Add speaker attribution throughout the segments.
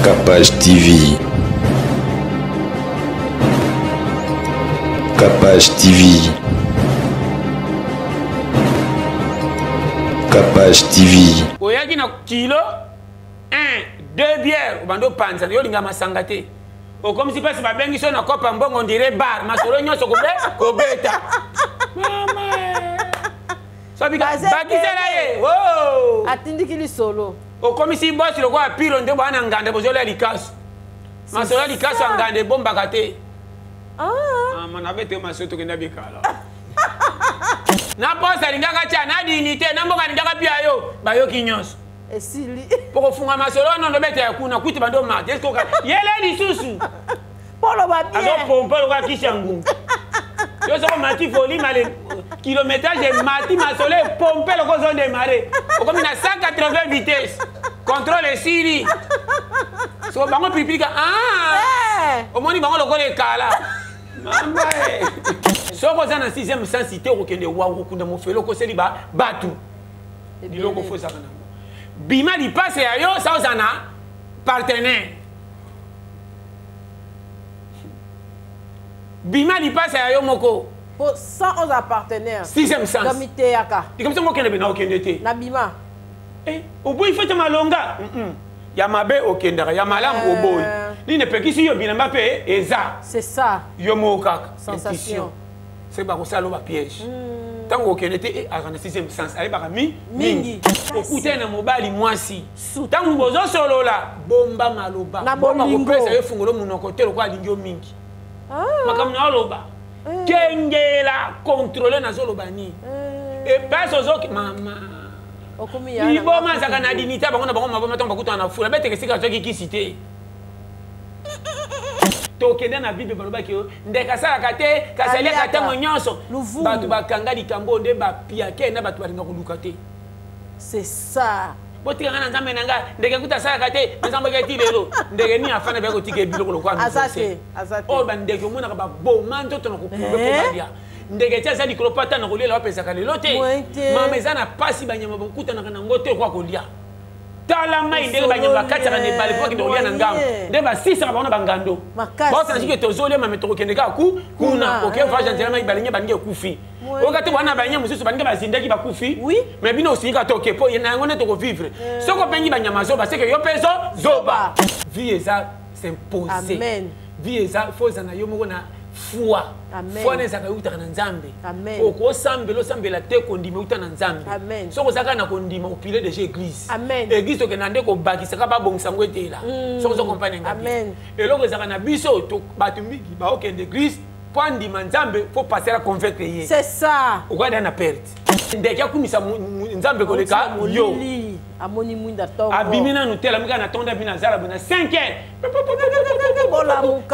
Speaker 1: Capage TV. Capage TV. Capage TV.
Speaker 2: Oyaki na kilo 1, 2 bières bando panza yo linga masangate. O comme si passe ba bengi so na kopa mbongo ndire bar masolo nyoso ko beta. Mama. Sabi ka bakisela ye. Oh.
Speaker 3: Atindiki li solo.
Speaker 2: O comme si boss le kwa pilo ndo bana ngande bozolo likasu. Masolo likasu ngande bomba kate. Ah, mana bete masoto kenda bikala. Na posa lingaka cha na dignité na mboka lingaka pia yo bayo kinyoso.
Speaker 3: Esili.
Speaker 2: Poko funga masolo no ndo bete yakuna kuti bando mate. Est-ce que yele lisusu.
Speaker 3: Polo ba bien.
Speaker 2: Azo pompa lo ka kishangu. Yo so mati folie male kilométrage mati masolo pompe lo ko zone démarrer. Comme na 180 vitesses. Contrôle Siri. So bango pipi ka omoni bango lo ko le kala. Mamba soko za na 6e sens cité okende wa okunda mofelo ko seli ba batu diloko fo za kana bima li passe ya yo sa ozana partenaire bima li passe ya yo moko
Speaker 3: pour 111 partenaires
Speaker 2: 6e sens
Speaker 3: comité yaka
Speaker 2: comme ça okende bena okende te
Speaker 3: na bima
Speaker 2: obo ifete malonga ya mabe okendaka ya malamu oboyi ni ne pekisi yo bilamba pe eza
Speaker 3: c'est ça
Speaker 2: yo mo kaka
Speaker 3: sensation
Speaker 2: c'est ba ko salo ba piège tango okende te a na 6e sens ale ba mingi okute na mobali mwasi tango bozo solola bomba maloba bomba ko pesa yo fungolo munoko te lokwa lingi mingi makamu na loba kengela contrôler na zoloba ni e paso zoki mama Libo mazaka na dignité bango na bango maboma tango bakuta na fula bete kesika toki kisite tokende na bible baloba ki ndeka sala kate kasali kate nyonso batu bakanga likambo nde ba piake na batu balinga koluka te
Speaker 3: c'est ça
Speaker 2: botika ngana nzambe nanga ndeke kuta sala kate nzambe kati lelo ndeke ni afana ba ko tike biloko lokwa
Speaker 3: azate
Speaker 2: o ba ndeke mona ba boma ntoto na kopumbe ko badia ndege tia zali kolopata na kolela wapesaka lelo te mama eza na pasi banyama bakutanaka nango te kwa kolia tala mai ndenge banyama bakataka na ebale mpo kende kolia na ngambo nde basisaka bango na bangando bosana siki tozolia mame tokokende kaka kuna okevage nzela mai balingi balingi ekufi oka te bwana banyama mosusu balingi bazindaki bakufi me bino osingika te oke mpo na yango nde tokovivre soki opengi banyama zoba seke yo mpe zoba vie eza s'impose vie eza fo eza na yo moko na foi foi nezaka utaka na nzambe oko sambelo sambela te kondima uta na nzambe soko zaka na kondima opile déjà église église to kenande ko bakisaka ba bongisa ngwetela soko zo compagnie ngapi eloko ezaka na biso to batu mingi ba okende église pour ndima nzambe faut passer la convaincre ye
Speaker 3: c'est ça
Speaker 2: okwa na perte ndeki akumisa nzambe koleka yo
Speaker 3: amoni mwinda tongo
Speaker 2: abimina nutela mika na tonda bina zala bina 5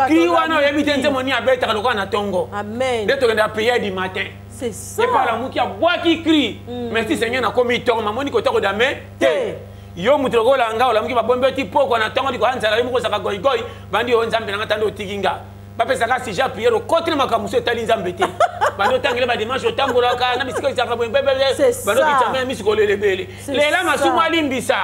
Speaker 2: kiwana yebite nze moni abeta lokwa na tongo
Speaker 3: amen
Speaker 2: nde tokenda prière du matin
Speaker 3: c'est ça
Speaker 2: et par la muki abwa qui crie merci Seigneur na komi tongo mamoni ko toko dame te yo mutu ko langa ola muki babombe ti poko na tongo diko anzala yo moko saka goy goy bandi yo nzambe na tando tikinga bapesaka si ja prière okotela makamuso etali nzambe te bando tangele ba dimanche otangolaka na bisiko isaka bebele bando kitame misiko lelebele lela masumu alimbisa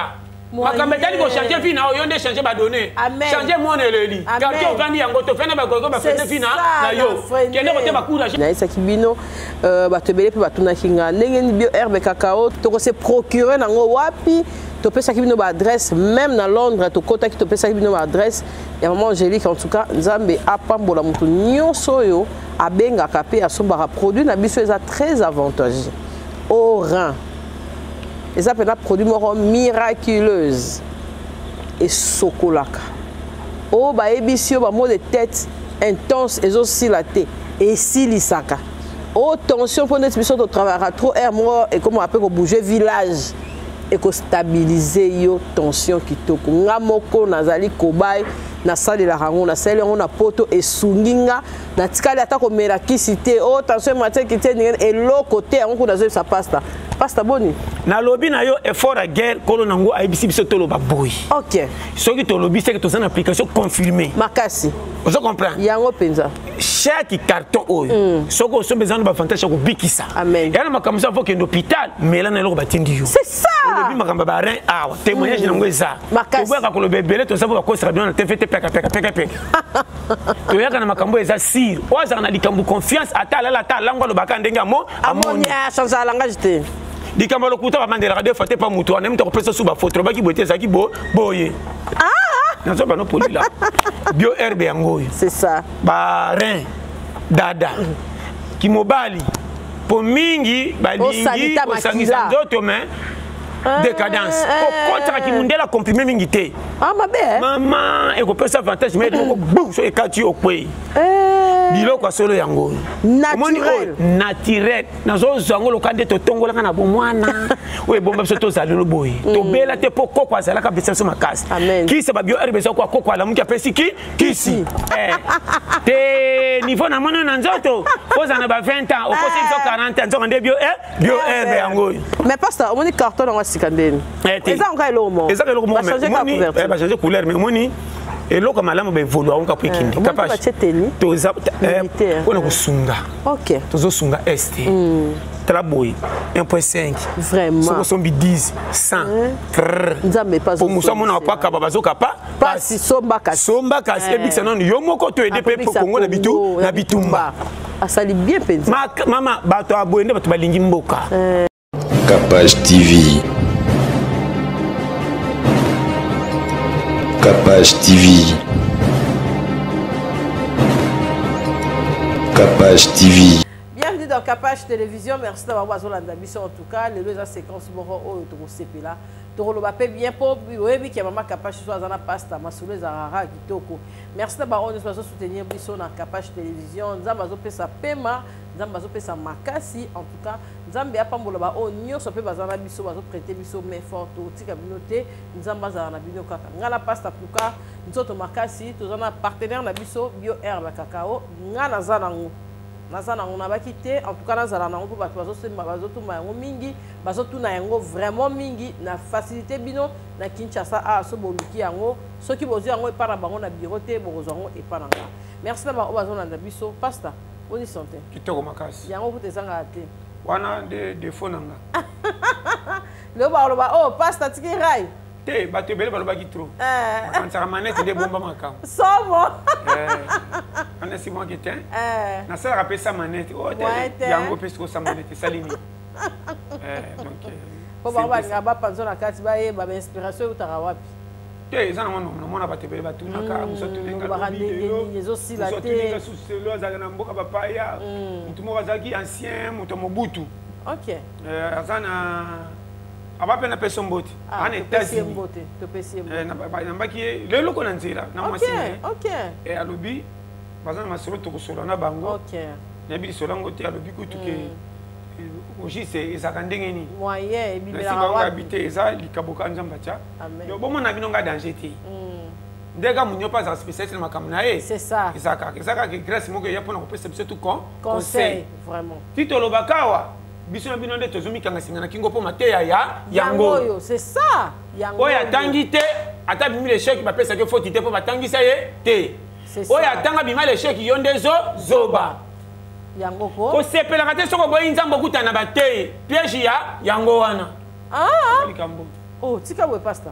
Speaker 2: makambe tali ko changer fina yo nde changer ba donner changer mon eleli quartier ovandi yango to fena ba gogo ba fete fina na yo kende ko te ba courage
Speaker 3: na isa kibino batebele pe batuna kinga ndenge ni bio herbe cacao to ko se procurer nango wapi to pesa kibino ba adresse même na Londres to kota ki to pesa kibino ba adresse ya maman Angélique en tout cas nzambe apambola mutu nyonso yo abenga kapé asombaka produit na biso eza très avantageux au rein et ça peut être produit moko miraculeuse et sokolaka o ba ebisi yo ba mot de tête intense ezosila te et silisaka o tension pour notre biso to travaillera trop air mo et comme on appelle ko bouger village et ko stabiliser yo tension kitoko ngamoko nazali kobai na sali la rango na sali on a poto et sunginga na tikali ata ko mera kisite o tension matin kité et l'autre côté on ko nazo ça passe là Pasta boni.
Speaker 2: Na lobby na yo effort à guerre kolo nango ayebisi biso to loba boy.
Speaker 3: OK.
Speaker 2: Soki to lobby c'est que to une application confirmée.
Speaker 3: Makasi.
Speaker 2: Vous comprenez?
Speaker 3: Yango penza.
Speaker 2: Chaque carton oyo. Soko so besoin ba fantastique ko bikisa.
Speaker 3: Amen.
Speaker 2: Yana makamza faut que l'hôpital mais là na lo batindi yo.
Speaker 3: C'est ça.
Speaker 2: Lobby makamba ba rein awa. Témoignage nango eza.
Speaker 3: Makasi.
Speaker 2: To bwa ka lobby belé to sabo ko sera bien na TVT peka. To yaka na makambo eza sir. Oza na likambu confiance ata la lango lo bakande ngamo
Speaker 3: amonia change la langage te.
Speaker 2: Likambo lo kuta ba mandela radio faté pas mutu on aime to pesa sous ba photo ba ki boté ça ki boye. Nazo ba no polila. Bio herbe yango.
Speaker 3: C'est ça.
Speaker 2: Ba rein dada. Ki mobali. Po mingi ba lingi ko sangisa ndoto mais décadence. Ko kontra ki mundela comprimé mingi te.
Speaker 3: Ah ma belle.
Speaker 2: Maman e ko pesa avantage mais ko bou so e kati okwe. Biloko solo yango.
Speaker 3: Naturel.
Speaker 2: Naturel. Nazo zango lokande to tongola kana bomwana. We bomba biso to zali no boy. To bela te po koko azala ka besa so makasi. Ki se ba bio herbe so kwa koko ala muki apesi kisi. Te niveau na mono na nzoto. Poza na ba 20 ans, au possible 40 ans, nzoka nde bio herbe yango.
Speaker 3: Mais pasteur, on est carton dans sikandeni. Eza encore lo mo.
Speaker 2: Eza lo mo. Ba changer couleur mais moni et là comme malamu ba évoluer on ka pour kindi capable to za on ko sunga.
Speaker 3: OK.
Speaker 2: Tozo sunga ST. Traboy 1.5
Speaker 3: vraiment
Speaker 2: soko sombi 10 100
Speaker 3: nzambe pas
Speaker 2: pour musa mona pa ka bazoka
Speaker 3: pas si somba kasi
Speaker 2: ebikisa non yo moko to aider pe pour Congo na bitumba
Speaker 3: asali bien penza
Speaker 2: mama bato aboende bato balingi mboka.
Speaker 1: Capage TV. Capage TV. Capage TV.
Speaker 3: Bienvenue dans Capage Télévision. Merci d'avoir voir la en tout cas. Les deux séquences au là. Toroloba pe bien pour oui qui maman Capage soit dans la pasta masule zarara kitoko. Merci d'avoir on soit soutenir biso na Capage Télévision. Nzamba zo pesa pema, nzamba zo pesa makasi en tout cas. Nzambe apambola ba o nyoso pe bazana biso bazo prêter biso main forte tika binote nzamba za na bino kaka. Ngala pasta puka nzoto makasi tozana partenaire na biso bio herbe cacao ngana zanango. Nazana on a bakité en tout cas nazala na ngo bato bazosema bazotuma yango mingi bazotuna yango vraiment mingi na facilité bino na Kinshasa a so boluki yango soki bozo yango epana bango na bureau te bozo yango epana nga. Merci na ba bazona na biso pasta boni santé
Speaker 2: kitoko makasi
Speaker 3: yango kutezanga te
Speaker 2: wana de fonanga
Speaker 3: le ba oh pasta tiki rai
Speaker 2: te bato bele baloba ki trop quand manette de bomba makam
Speaker 3: somo
Speaker 2: on est si moi qui t'es na ça rappelle ça manette oh yango pesko sa manette salini donc
Speaker 3: po ba ngaba panzo na kati ba ye ba inspiration utara wapi
Speaker 2: te za na mona bato bele batunaka musoto nenga
Speaker 3: zo sila te
Speaker 2: musoto suselo za na mboka papa ya mutu mo bazaki ancien mutu mobutu
Speaker 3: OK
Speaker 2: azana abape na peso mbote ana États-Unis
Speaker 3: mbote to pesi mbote
Speaker 2: na mbaki lelo ko na nzira na mwasine
Speaker 3: OK
Speaker 2: et alobi bazana masolo to kosola na bango
Speaker 3: OK
Speaker 2: na bi solango te alobi ko tuke oji c'est ezaka ndenge ni
Speaker 3: moyen ebimela
Speaker 2: wa habiter eza likaboka nzamba cha yo bomo na bino nga danger te ndeka munyo pas za spécialiste na makambo na ye
Speaker 3: c'est ça
Speaker 2: ezaka que grâce moko ya pona ko pesa biso tout
Speaker 3: conseil vraiment
Speaker 2: titolo bakawa biso na bino nde tozumi kanga singa na kingo po mateya ya yango
Speaker 3: c'est ça yango
Speaker 2: oya tangi te ata bimi le chèque ba pesa ke faute te po batangisa ye te oya tanga bima le chèque yo nde zoba
Speaker 3: yango
Speaker 2: ko sepela te soko boyi nzambo kuta na bateye piège ya yango wana likambo
Speaker 3: oh tika we pasta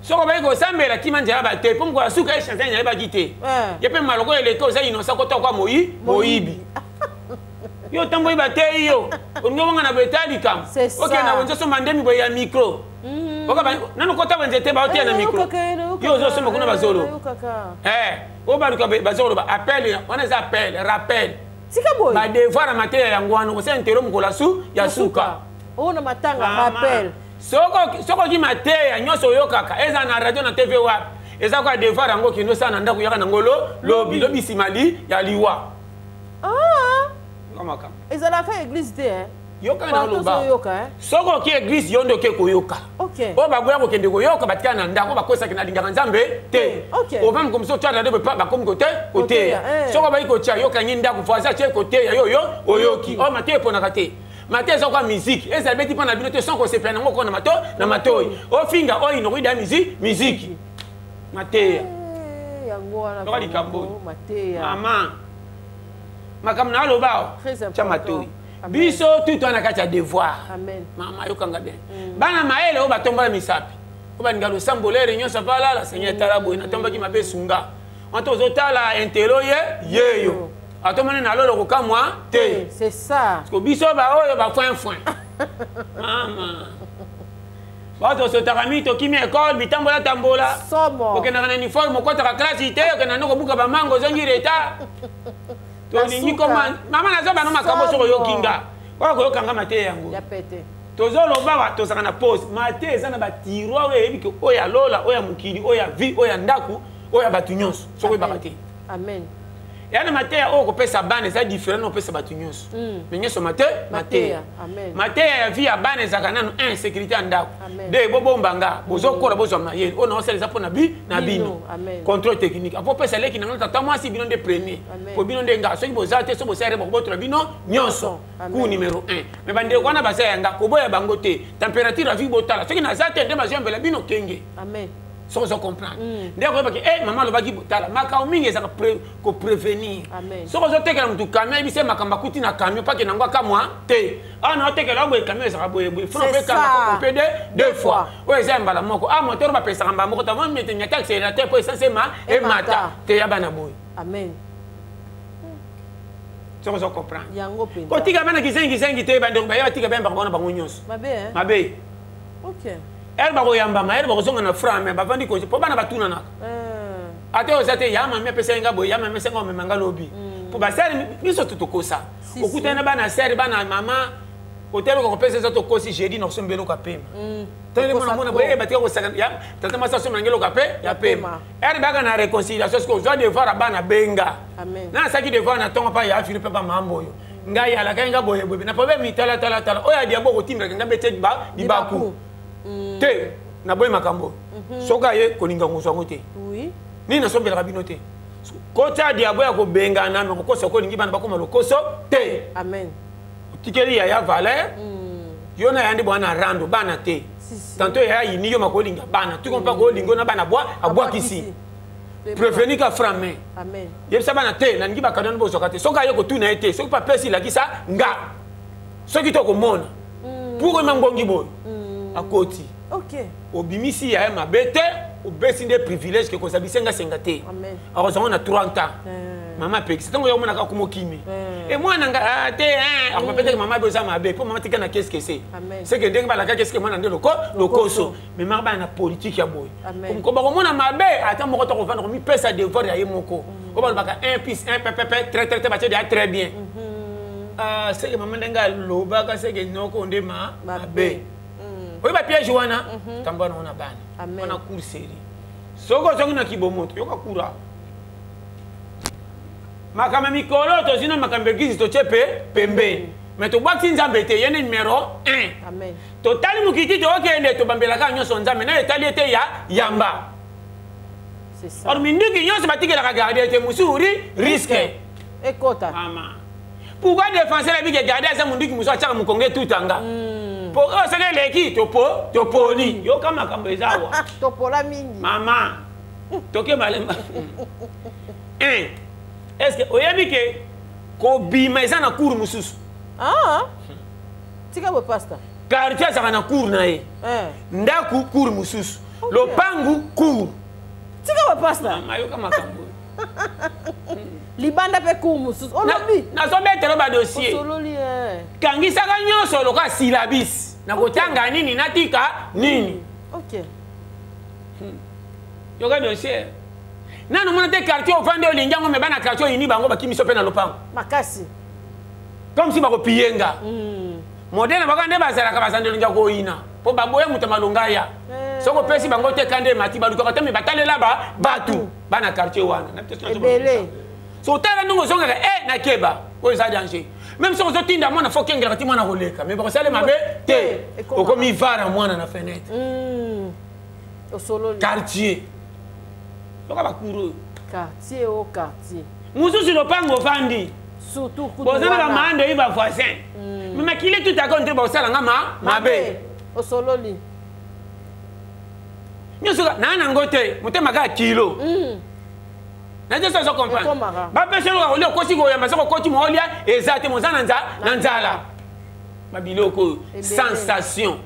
Speaker 2: soko bayi ko sambela kimanja ya bateye po mko asuka e chanter ya ba kite yepe maloko eleke oza innocent ko to kwa moyibi yo tamboyi bateye yo ongo na betali kam OK na wenzo so mandemi boya ya micro oka ba nano kota wenjete ba otia na micro yo zo so makuna bazolo o ba luka bazolo ba appel on est appel rappel
Speaker 3: tika boy
Speaker 2: ba devoir mateya yango wana ko se intero mkola su ya suka
Speaker 3: o na matanga rappel
Speaker 2: soko ki mateya nyoso yo kaka eza na radio na TV wa eza ko devoir yango kindo sana ndako yaka na ngolo lobi simali ya liwa
Speaker 3: kamaka ezalaka église te
Speaker 2: yoka na loba soko ki église yondo ke koyoka
Speaker 3: OK
Speaker 2: o bagoya ko kende koyoka batika na ndako bakosa kina lingaka nzambe te o vam comme ça tu as de ba comme côté soko ba iko tia yoka nyi ndako foisa che côté ya yo oyoki o mate pona kate Maté ça quoi musique. Et ça bête pas na bino te sans qu'on se prenne ngo na mato na matoi. O finga o inori da musique. Maté.
Speaker 3: Yango wana.
Speaker 2: Ko likambo.
Speaker 3: Maté.
Speaker 2: Maman. Makam na lo ba. Cha matoi. Biso tout on a kacha devoir.
Speaker 3: Amen.
Speaker 2: Maman yo kanga bien. Bana maele o batomba misapi. O ba ngalo sambolere nyosa pala la Seigneur talabo ina tomba ki mabe sunga. On te zotala intelo yeyo. Atomane na lolo ko moi te.
Speaker 3: C'est ça.
Speaker 2: Parce que biso ba oyo ba foin. Maman. Ba to so tarami to kimi école bitambola tambola.
Speaker 3: Somo.
Speaker 2: OK na uniforme ko ta classe ite OK na noko buka ba mango zongi leta. To ningi comment maman na zo ba no makambo so yo kinga. Ko ko yo kanga mate yango.
Speaker 3: Ya pété.
Speaker 2: To zo lo ba to saka na pause. Mate eza na ba tiroir we ebi ko oya lola oya mukili oya vie oya ndaku oya batu nyonso. So ko ba mate.
Speaker 3: Amen.
Speaker 2: Yana matéa o ko pesa bane za différent no pesa batu nyonso. Mais nyonso matéa.
Speaker 3: Amen.
Speaker 2: Matéa via bane za kananu insécurité andako. De bobo mbanga bozo kora bozo maye. O na osela po na bino. Contrôle technique. Apo pesa leki na tata moi si bino de premier. Po bino de nga so ki boza te so boza re bobo to bino nyonso. Ku numéro 1. Mais bande ko na basa yanga ko boya bango te. Température la vie botala. So ki na za te de mazio mbela bino kenge.
Speaker 3: Amen.
Speaker 2: Sans comprendre. D'ailleurs, maman le bagi botala. Makao mingi ça ko prévenir. Sans te que la mutu camion bise makamba kuti na camion pas que nangwa ka moi te. Ah non te que la boy camion ça boy boy. Faut faire camion ko pede deux fois. Ouais ça mbala moko. Ah moteur ba pesa ngamba moko tava mete nyaka accélérateur pour essentiellement et mata te ya bana boy.
Speaker 3: Amen.
Speaker 2: Sans comprendre.
Speaker 3: Yango penda.
Speaker 2: Ko tika bana kisengi te bande ba ya tika ben ba ngona ba ngonyos.
Speaker 3: Mabe hein.
Speaker 2: Mabe.
Speaker 3: OK.
Speaker 2: Elle va yamba ma elle va zonga na fra mais ba vandi ko po bana batuna na. Ate ozate ya mama pesa nga boy ya mama senga me manga lobi. Po ba sere biso tutokosa. Okuta na bana sere bana mama hotel ko pesa za tokosi jeudi no sombelo ka pema. Tele mona boye ba tika ko saka ya tata masa so mangelo ka pe ya pema. Elle baga na réconciliation ko zo devoir bana benga. Amen. Na saki devoir na tonga pa ya Philippe pa mambo yo. Ngai ala kanga boye boye na pobe mitala tala oya dia boko timra nga bete ba dibaku. Te na boy makambo soka ye kolinga nguswa ngote oui ni na sombela kabino te kota dia boya ko benga na ko koso ko lingi bana bakoma lokoso te amen tikeli ya valeur yona yandi bwana rando bana te tanto ya yini yo makolinga bana tu kompa ko lingo na bana bois abwa kisi prévenir ka frame amen yebisa bana te na ngi bakadano bo soka te soka ye ko tuna ete soki pa pesi la kisa nga soki to ko mona pour mangongi boy à côté. OK. Obimisi ya mabete, obesi des privilèges que ko sabisenga sengate. Amen. Alors on a 30 ans. Maman peki. C'est donc yo mona ka kumokimi. Et moi nanga te on va peut-être maman besoin mabe pour maman tika na qu'est-ce que c'est. C'est que dès que ba la qu'est-ce que moi nande le koso. Mais maman na politique ya boy. Comme ko ba ko mona mabe ata moko to ko vendre mi pesa devoir ya yemoko. Ko ba ka 1 plus 1 pp très ba très bien. C'est que maman nanga loba ka c'est que noko ndema mabe. Oui, bah piège wana tamba na bana wana cour série soko zongi na kibomoto yoka kura makama mikolo to zina makambegizi to chepe pembe mais to bwaki nzambe te yene numéro 1 amen totali mukiti to okende to bambela ka nyonso nzambe na etali ete ya yamba c'est ça or mindiki nyonso batikela ka garder te musuri risque ekota mama pourquoi défenser la bique garder za mundiki muso achaka mukonge tutanga pour eux c'est les topoli yo kama kambezawa
Speaker 3: topola mingi
Speaker 2: mama toke malemba est-ce que oyebi ke ko bima eza na cour mususu
Speaker 3: tika bo pasta
Speaker 2: quartier ça na cour na ye ndaku cour mususu lopangu cour
Speaker 3: tika bo pasta
Speaker 2: mama yo kama kambo
Speaker 3: libanda pe cour mususu olobi
Speaker 2: na so betelo ba dossier
Speaker 3: sololi
Speaker 2: kangisa ka nyonso loka syllabis na kotanga nini natika nini
Speaker 3: OK
Speaker 2: yoka dossier nano mona te quartier au vende olingango me bana quartier ini bango bakimiso pe na lopango
Speaker 3: makasi
Speaker 2: comme si bako piyenga modèle bakande bazala ka bazande olinga ko ina po baboye mutamalonga ya soko pesi bango te kande mati baluka te me batalela ba batu bana quartier wana na
Speaker 3: ebele
Speaker 2: so tala ndongo zonga na keba ko za danger même si on se tinda mwana faut qu'un garantie mwana roleka mais bon ça le mabe te o comme il va na mwana na fenêtre
Speaker 3: au solo
Speaker 2: quartier loka bakuru
Speaker 3: quartier au quartier
Speaker 2: mususu lopango vandi
Speaker 3: surtout
Speaker 2: bozana ba mande iba voisin mais makili tout à compte ba osala nga mabe
Speaker 3: osololi
Speaker 2: nyoso na ngote motema ka kilo na je ça comprendre ba pese lo ko kosi ko ya masoko koti mo olia ezate mozana na nzala ba biloko sensation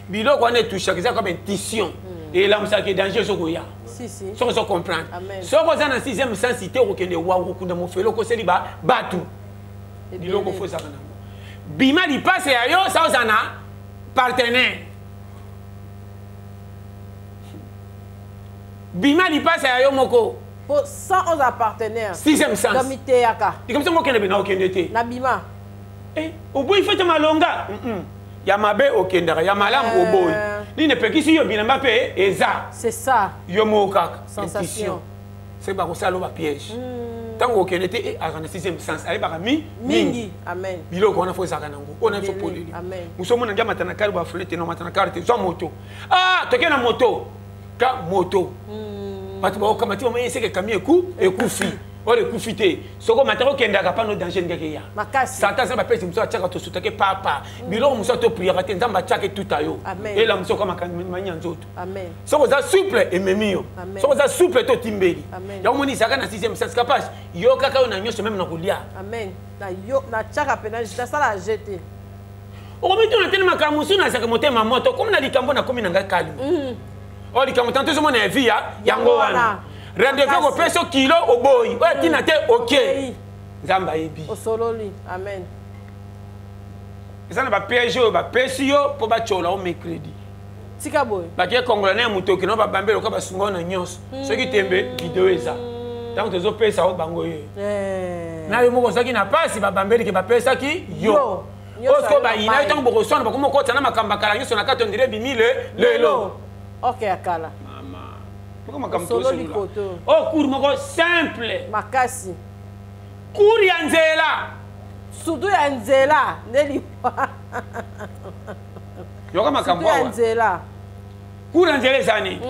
Speaker 2: biloko on est touché que ça comme intuition et là ça qui est danger soko ya si soko so comprendre soko za na 6e sens cité ko kende wa ko kunda mo felo ko seli ba batu biloko fo ça na bima li passe ya yo ça ozana partenaire bima li passe ya yo moko
Speaker 3: sans aux partenaires
Speaker 2: 6e sens
Speaker 3: gamite yaka
Speaker 2: et comme ça mo kende bena o kende te
Speaker 3: na bima
Speaker 2: au bout il faut te malonga ya mabe o kendara ya malam o boy ni ne pekisi yo bina mbape eza
Speaker 3: c'est ça
Speaker 2: yo mo kaka
Speaker 3: sensation
Speaker 2: c'est ba ko salo ba piège tango kende te a na 6e sens ay ba mingi
Speaker 3: amen
Speaker 2: biloko na fo saka nango ona so poleli
Speaker 3: amen
Speaker 2: musomo na ngama tana kari ba flete na matana carte zo moto toke na moto ka moto batu ba okamati mo yese ke kamie ekufi ole kufite soko matako kenda ka pano danger ngeke ya
Speaker 3: makasi
Speaker 2: santa sa ba pesi muso achaka to sutake papa biloko muso to prière te nzamba chake tutayo et la muso kama manya nzoto
Speaker 3: amen
Speaker 2: soko za souple ememio soko za souple to timbeli ya moni saka na 6e sens capable yo kaka na nyonso même na kolia
Speaker 3: amen na yo na chaka pena jita sala jeter
Speaker 2: okomito na tena makamusu na saka motema moto comme na likambo na komi na ngai kalme o likambo tanto zo mona vie yango wana rendez-vous ko peso kilo oboyi o tina te OK nzamba yebi
Speaker 3: osololi amen
Speaker 2: ezana ba piège ba pesio po ba chola o mercredi
Speaker 3: tika boy
Speaker 2: ba ke congolais mutoki no ba bambelo ko ba sungo na nyonso soki tembe video eza tanto zo pesa o bango ye na yo moko saki na pasi ba bambeli ke ba pesa ki yo osko ba ina tango boko sona ba ko moko tsana makamba kala nyonso na kato ndire bimile lelo
Speaker 3: OK akala
Speaker 2: oh cours moko simple
Speaker 3: makasi
Speaker 2: cours ya nzela
Speaker 3: surtout ya nzela ndeli
Speaker 2: yoka makambo ya
Speaker 3: nzela
Speaker 2: cours ya nzela ezani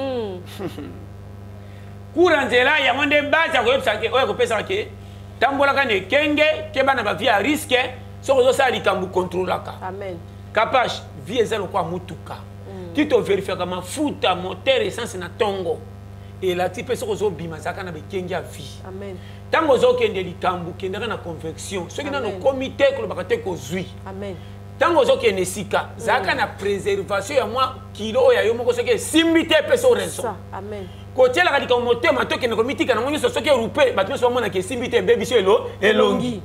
Speaker 2: cours ya nzela ya monde base ya koyebisa ke oyo kopesa ke tambolaka ne kenge ke bana ba vie à risque soko zo sala likambo contrôlaka
Speaker 3: amen
Speaker 2: kapash vie ezalo kwa mutuka tito verifiaka mafuta moteur essence na tongo et la type soko zo bima zaka na bekengi a vie
Speaker 3: amen
Speaker 2: tango zo kende likambo kendaka na convection soki na no comité ko bakate ko zui
Speaker 3: amen
Speaker 2: tango zo kende sika zaka na préservation ya moi kilo ya yo moko soki simbité peso raison
Speaker 3: amen
Speaker 2: ko tiela ka likambo motema to kende ko mitika na ngonyo soki rupe batyo so mona ke simbité baby so elongi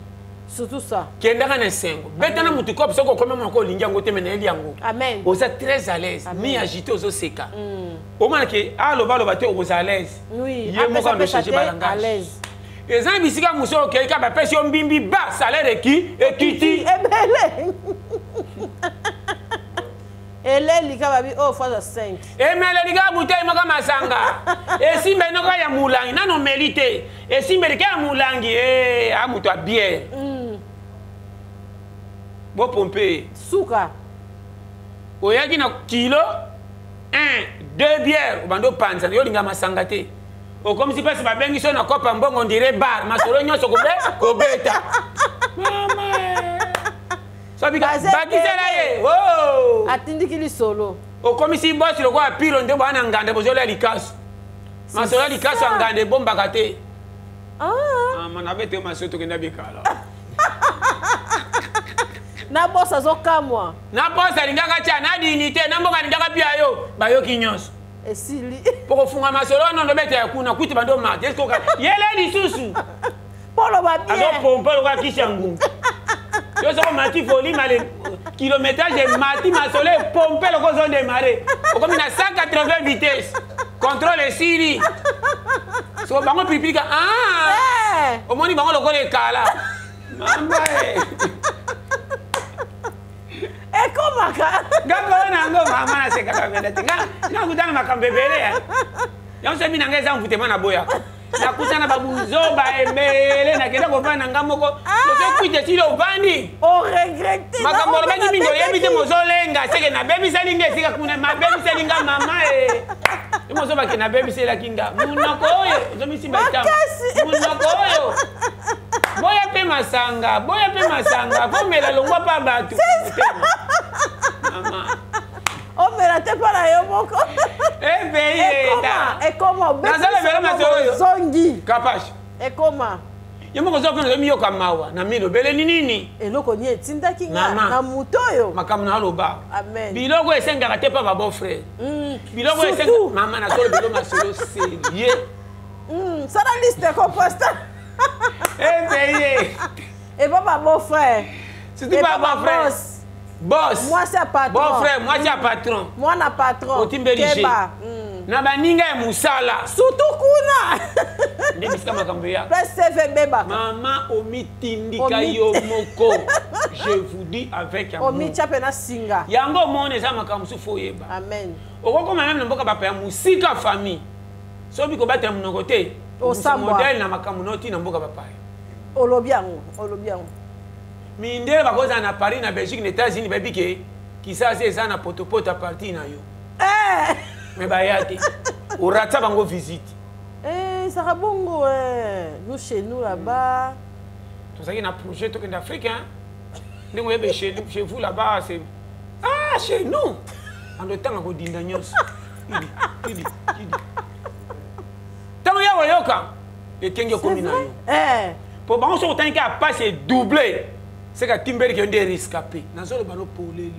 Speaker 3: surtout ça
Speaker 2: kendaka na sengo betana mutu ko soko ko mema ko lingi ngo temena eli yango
Speaker 3: amen
Speaker 2: oza très à l'aise mi agité ozo seka o mana ke aloba loba te oza à l'aise
Speaker 3: oui
Speaker 2: ye mo ka changer balanga
Speaker 3: à l'aise
Speaker 2: ezana bisika muso ke ka ba pesi mbimbi ba salaire ki ekiti
Speaker 3: ebele ele lika babi oh fois 5
Speaker 2: emele lika butei maka masanga esimbe noka ya mulangi nano melite esimbe lika ya mulangi a muto a bière bo pompe
Speaker 3: suka
Speaker 2: oyaki na kilo 1 2 bière obando panza yo linga masanga te okomisi pasi babengi so na kopa mbongo ndire bar masolo nyonso kobeta mama sabika bakisela ye oh
Speaker 3: atindiki lisolo
Speaker 2: okomisi bosi loko apilo nde bana ngande bozolo ya likaso masolo ya likaso ngande bombaka te mana bete masoto kenda bikala
Speaker 3: na bosa zokamwa
Speaker 2: na bosa lingaka tia na dignité na mbonga lingaka pia yo bayoki nyonso
Speaker 3: esili
Speaker 2: poko funga masolo no bete ya kuna kuti bando mate esko ka yele lisusu
Speaker 3: polo ba bien
Speaker 2: azo pompa loka kisha ngungu yo so mati foli male kilométrage mati masolo pompe loko zone démarrer okomi na 180 vitesse contrôle siri so bango pipika omoni bango loko le kala mamba
Speaker 3: ekomaka
Speaker 2: ngako na ngo mama na seka kamenda tinga na kutana makambebele ya yonse mina ngeza mvutema na boya na kutana babuzo ba emele na kenda ko vana ngamoko so kuite silo vandi
Speaker 3: o regrette
Speaker 2: makambo bangi mingo yebite mozolenga seke na baby salinga sika kuna ma baby salinga mama mozo ba kina baby sela kinga munoko oyo zo misimba tamu munoko oyo boya pe masanga, boya pe masanga, faut me la longwa pa batu. Maman.
Speaker 3: Oh mais la tête pas la yo moko.
Speaker 2: Eh ben,
Speaker 3: et comment?
Speaker 2: Nazala vela masolo.
Speaker 3: Zongi.
Speaker 2: Kapash.
Speaker 3: Et comment?
Speaker 2: Yemo ko zoko na miyo kamawa na milo bele nini?
Speaker 3: Eloko ni etinda kinga na mutoyo.
Speaker 2: Makamu na loba.
Speaker 3: Amen.
Speaker 2: Biloko esenga te pa ba bon frère. Biloko esenga maman na solo belo masolo sérieux.
Speaker 3: Ça la liste composta.
Speaker 2: Eh ben.
Speaker 3: Et papa bon frère.
Speaker 2: Surtout pas bon frère. Boss.
Speaker 3: Moi c'est patron.
Speaker 2: Bon frère, moi c'est patron.
Speaker 3: Moi na patron.
Speaker 2: Otimberige. Na baninga ya musala.
Speaker 3: Surtout kuna.
Speaker 2: Ndebisika makambo ya.
Speaker 3: Plus CV beba.
Speaker 2: Maman omitindika yo moko. Je vous dis avec amour.
Speaker 3: Omichape na singa.
Speaker 2: Yango mone za makambo su foyeba.
Speaker 3: Amen.
Speaker 2: Okoko même na mboka bapa ya musika famille. Sobi ko bata munoko te.
Speaker 3: Osambwa.
Speaker 2: Modèle na makambo noti na mboka bapa.
Speaker 3: Olobiango, olobiango.
Speaker 2: Mindele bakoza na Paris na Belgique na États-Unis babike kisasa eza na potopoto à partir na yo. Mais bayate. Au rata bango visite.
Speaker 3: Ça va bongo nous chez nous là-bas.
Speaker 2: Tout ça qui na projet to d'Afrique hein. Ndenge yebe chez vous là-bas c'est ah chez nous. En le temps ko dinda nyos. Idi. Tango ya woyoka. Ekenge komina yo. Pour bango so tanki a passer doublé. C'est que Timber qui est un risqué. Dans le ballon pour les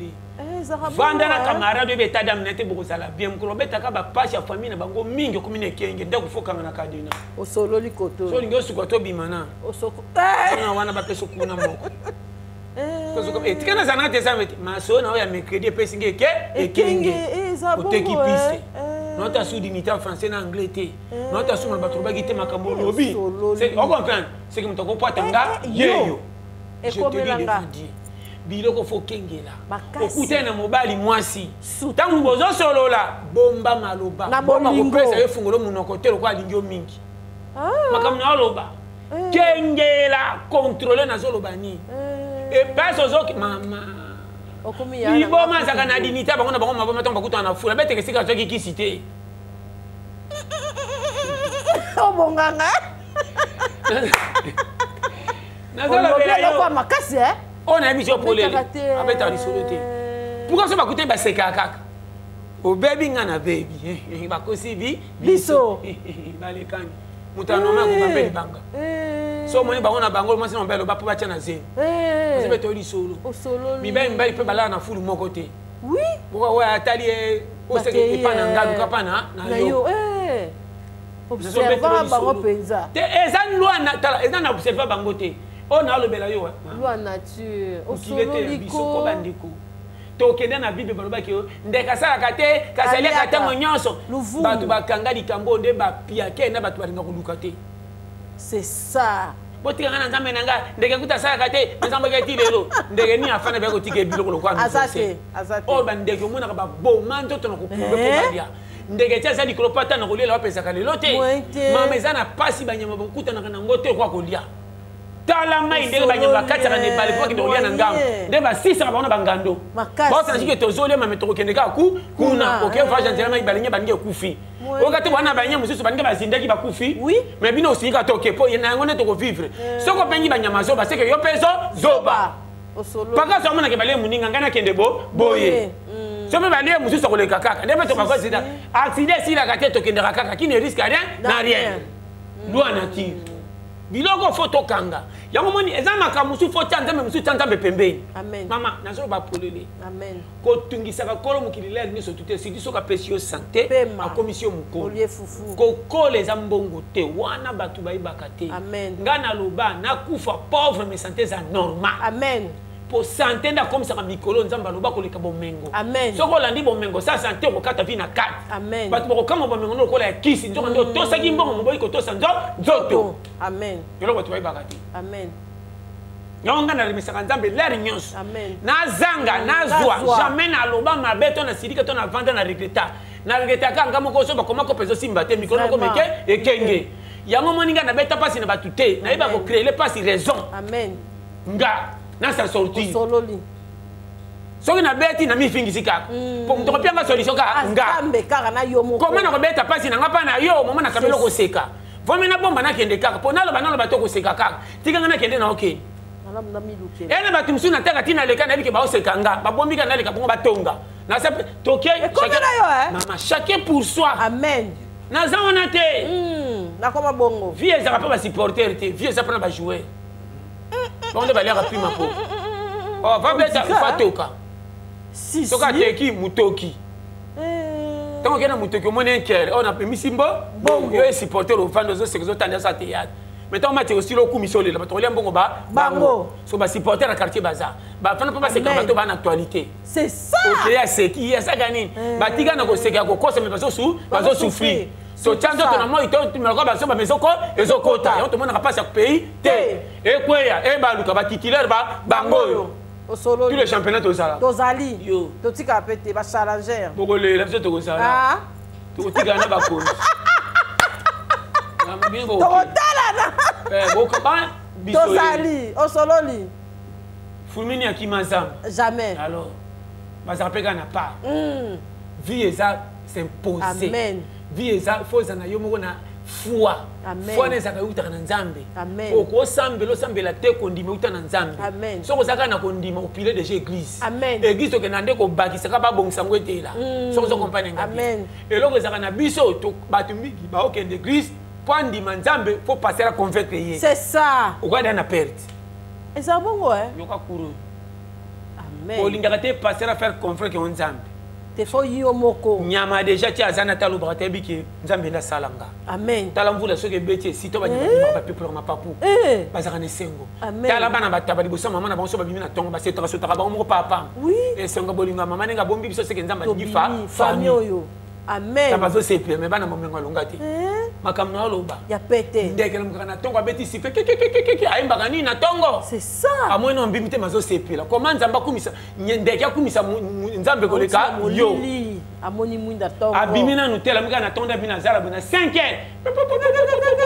Speaker 2: Vandana camarade de l'état d'amener beaucoup ça la bien. Quand on met ta caba passe à famille na bango mingi comme une kenge. Donc il faut qu'on a cadena.
Speaker 3: Au solo li koto.
Speaker 2: So lingo sukoto bimana.
Speaker 3: Au soko.
Speaker 2: On a wana ba peso kuna moko. Parce que et kana zana te ça ma so na ya mercredi pesinge ke e kenge.
Speaker 3: Ça bon.
Speaker 2: Qui piste. Notre sous dignité en français en anglais té. Notre sous na batroba gite makambo lobby. C'est on comprend. C'est que mutoko pata nga yeyo. Je te dis de vous dire. Biloko fo kengela. Okuta na mobali mwasi. Tangu bozo solo la bomba maloba. Bomba ko pesa ye fungolo munoko te lokwa lingyo mingi. Makamu na loba. Kengela contrôler na zolo bani. Et peso zo mama.
Speaker 3: Okomi ya.
Speaker 2: Bibo manzaka na dignité bango na bango maboma tomba kuta na fula bete ke sika zoki ki cité.
Speaker 3: O bonganga.
Speaker 2: Nazala vela yo
Speaker 3: kwa makasi
Speaker 2: on a mis sur polé avec ta risoloté pourquoi ça va coûter ba seka kaka o baby ngana baby ba kosi biso ba le kangi mutano ma ko ba banga so moni ba ona bango mo sino ba lo ba po ba tia na zeni c'est beto risolo o solo mi ba mbali pe bala na fulu moko te oui pourquoi ouais atali o se ke pa na ngadu ka pa na yo
Speaker 3: observa bango penza
Speaker 2: te ezan loi na tala ezan observa bango te on a le bela yo
Speaker 3: loi nature
Speaker 2: au solo liko ko bandiko to kenda na bible baloba ki ndeka sala kate kasali kate monyonso batu bakanga likambo nde ba pia ke na batu balinga kuluka te
Speaker 3: c'est ça
Speaker 2: botika ngana nzambe nanga ndeke kuta sala kate nzambe ke ti lelo ndeke ni afana be ko tike biloko lokwa
Speaker 3: azate
Speaker 2: o ba ndeke mona ba bo manto to na ko pube ko badia ndeke tia sali kropata na kolela wapesa kalelo te mama ezana pasi banyama bonkuta na ngote kwa kolia tala mai ndenge banyama kati na nebale kwa kidolia na ngambo nde ba sisa ba bangando bosa na shike tozolia mame to kendeka ku kuna okay vaja ndela mai balinye balinge kufi okati bwana banyama mususu balinge bazindaki bakufi mais bino osika toke po na ngone to ko vivre soko pengi banyama zoba c'est que yo peso zoba paka so mona ke bale muninga ngana kende boye so me bale mususu ko le kaka ndebe to ba zida accident si la kate to kendeka kaka qui ne risque rien n'a rien loi nature biloko photo kanga yango moni ezama ka musu photo nzambe musu nzambe pembeni
Speaker 3: amen
Speaker 2: mama nazo ba polele
Speaker 3: amen
Speaker 2: ko tungisa ka kolo mukilile ni so tuté sidi so ka pesio santé a commission muko
Speaker 3: olie fufu
Speaker 2: ko kole za mbongo te wana batu bayibaka te
Speaker 3: amen
Speaker 2: ngana loba na kufa pauvre mais santé za normal
Speaker 3: amen
Speaker 2: pour santé nda comme ça mikolo nzamba loba ko leka bomengo
Speaker 3: amen
Speaker 2: soko landi bomengo sa santé ko kata vi na kat
Speaker 3: amen
Speaker 2: batu ko kama bomengo no ko la kisi ndo ndo to saki mbongo mboyi ko to sanzo zoto
Speaker 3: amen
Speaker 2: yolo batu bayibaka te
Speaker 3: amen
Speaker 2: nyonga na remisaka nzambe l'air nyonso
Speaker 3: amen
Speaker 2: na zanga na zwa jamais na loba mabeto na sidika to na vanda na regreta kanga moko so bakoma ko peso simba te mikolo ko meke ekenge yango moninga na beta pasi na batu te na yeba ko créer le pasi raison
Speaker 3: amen
Speaker 2: nga na sa sortir
Speaker 3: sololi
Speaker 2: soki na beti na mi fingisi kaka po mutoko pianga solution ka nga
Speaker 3: ngambe kaka na yo moko
Speaker 2: comment na ko beta pasi na nga pa na yo mama na kabelo ko seka Vomi na bomba na kende kaka. Po nalo banalo batoko seka kaka. Tika ngana kende na okay. Ena batumsu na taka tina leka na bike ba osekanga. Ba bombi kana leka bongo batonga. Na sa toke Maman, chacun pour soi.
Speaker 3: Amen.
Speaker 2: Na za wana te.
Speaker 3: Na koma bongo.
Speaker 2: Vie ça pas ba supporter te. Vie ça prend ba jouer. On va aller rappeler ma peau. Oh, va beta fatoka. Si. Toka teki mutoki. Tant que na mutoki mon enker, on a permis simbo. Bon, yo supporter au fan de ce que tendance à théâtre. Maintenant on m'a aussi le coup missolé là, on bongo ba bango. So ba supporter à quartier bazar. Ba fana pas c'est quand ba en actualité.
Speaker 3: C'est ça.
Speaker 2: OK, c'est qui ça gagné. Ba tiga na ko seka ko kosa me bazo souffrir. So chanzo to mo ito tu me ko ba so ba maison ko ezokota. On te mona pas ça pays té. Et quoi ya e ba luka ba titulaire ba bango.
Speaker 3: Tous
Speaker 2: les championnats
Speaker 3: Tozali. Yo. Totika pété ba challenger.
Speaker 2: Bogolé, la to Sala. Ah. Totika na ba ko.
Speaker 3: Tozali, Osololi.
Speaker 2: Fulmini Akimazam.
Speaker 3: Jamais.
Speaker 2: Alors, Mazapega n'a pas. Vie ça s'imposer.
Speaker 3: Amen.
Speaker 2: Vie ça faut na yomo na foi.
Speaker 3: Amen.
Speaker 2: Foi na zaka uta na nzambe.
Speaker 3: Amen.
Speaker 2: Oko sambelo sambela te kondima uta na nzambe.
Speaker 3: Amen.
Speaker 2: Soko zaka na kondima au pile de église.
Speaker 3: Amen.
Speaker 2: Église to kenande ko bakisa ka ba bongisa ngwete la. Soko zo comprendre ngapi.
Speaker 3: Amen.
Speaker 2: Et loko zaka na biso to batumiki ba okende église. Quand il manzambe, faut passer à convaincre.
Speaker 3: C'est ça.
Speaker 2: Ou quoi dans perte.
Speaker 3: Et ça bon ouais.
Speaker 2: Yoka kuru.
Speaker 3: Amen.
Speaker 2: Au lingate passer à faire convaincre que nzambe.
Speaker 3: Te faut yo moko.
Speaker 2: Nyama déjà ti azana talo brate biki nzambe na salanga.
Speaker 3: Amen.
Speaker 2: Talamvu la soke beti si to ba nyama ba peuple ma papu. Bazaka ne sengo.
Speaker 3: Amen.
Speaker 2: Tala bana bataba liboso mama na banso ba bimi na tongo ba se to so ba mo papa.
Speaker 3: Oui.
Speaker 2: Et sengo bolinga mama nga bombi biso seke nzamba difa
Speaker 3: famille yo. Amen.
Speaker 2: Ça va se séparer mais bana momengo longati. Makamno aloba
Speaker 3: ya pete
Speaker 2: ndeke na tongo abeti sipe ke aimba kani na tongo
Speaker 3: c'est ça
Speaker 2: amwena mbimite mazo sepela comment nzamba kumisa ndeke akumisa nzambe koleka yo
Speaker 3: amoni mwinda tongo
Speaker 2: abimina nutela mika na tonda bina zala bina 5h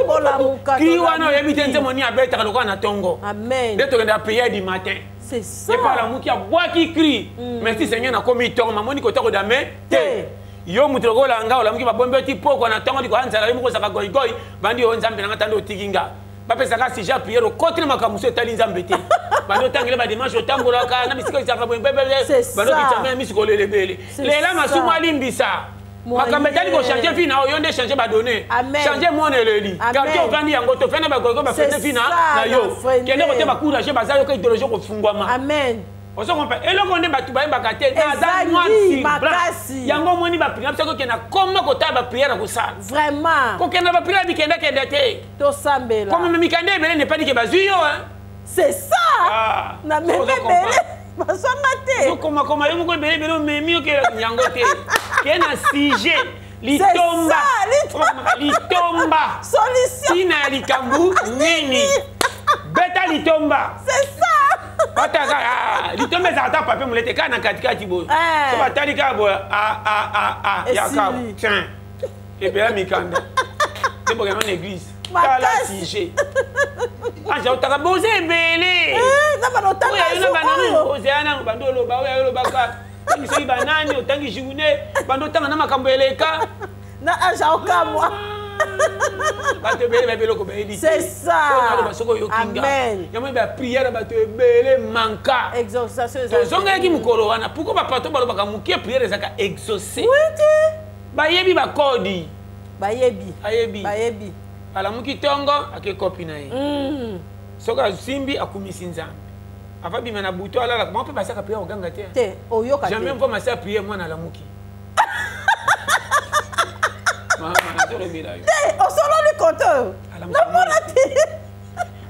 Speaker 3: bola muka
Speaker 2: kiwana yebite nzemoni abeta kaloko na tongo
Speaker 3: amen
Speaker 2: de to kenda prière du matin
Speaker 3: c'est ça
Speaker 2: et par la muki abwa qui crie merci Seigneur na komi tongo mamoni kotako dame te yo mutoko la nga ola muki babombe ti poko na tongo liko anzala yo muko saka goigoi bandi yo nzambe na tando tikinga bape saka si ja prière au côté makamuso etali nzambe te bando tangile ba dimanche otambola ka na bisiko saka bombe bando kitame misiko lelebele lela masumu alimbisa makambe tali ko changer fina yo nde changer ba donner changer mon eleli quartier ovandi yango to fena ba gogo ba fete fina na yo kende ko te ba courager ba za yo ko idéologie ko fungwama
Speaker 3: amen.
Speaker 2: On se comprend. Et là, on est battu par un bagaté. Yango moni ba prière parce que na comment ko ta ba prière ko ça.
Speaker 3: Vraiment.
Speaker 2: Ko kena ba prière bikenda kenda te.
Speaker 3: To sambela.
Speaker 2: Comme mikande belé n'est pas dit que bazuyo hein.
Speaker 3: C'est ça. Na même belé. Basanga te.
Speaker 2: So comment yo ko belé mais mieux que nyango te. Kena sujet litomba. Litomba.
Speaker 3: Solution.
Speaker 2: Tina likambu nini. Beta litomba.
Speaker 3: C'est ça.
Speaker 2: Pataka litombe za ta papier mulete kana katikati bo so batali ka bo yaka tiens et bien mikanda c'est pour une église kala sujet anja utaka boze belé
Speaker 3: na banotaka
Speaker 2: na banana ozana bandolo ba oya lo baka ni so banani otangi journée bandotanga na makambo eleka
Speaker 3: na anja okamwa.
Speaker 2: C'est ça. Amen. Il y a une prière manka.
Speaker 3: Exaucation.
Speaker 2: Pourquoi pas partout ba prière ezaka exaucer?
Speaker 3: Oui.
Speaker 2: Bayebi ba kodi.
Speaker 3: Bayebi.
Speaker 2: Ala muki tongo ake copie na ye. Soka simbi akumisi nzambe. Ava bima na buto ala la comment peut passer ka prière oganga te?
Speaker 3: Te oyoka te.
Speaker 2: Jamais même pas masser prière moi na la muki.
Speaker 3: On sort le compteur.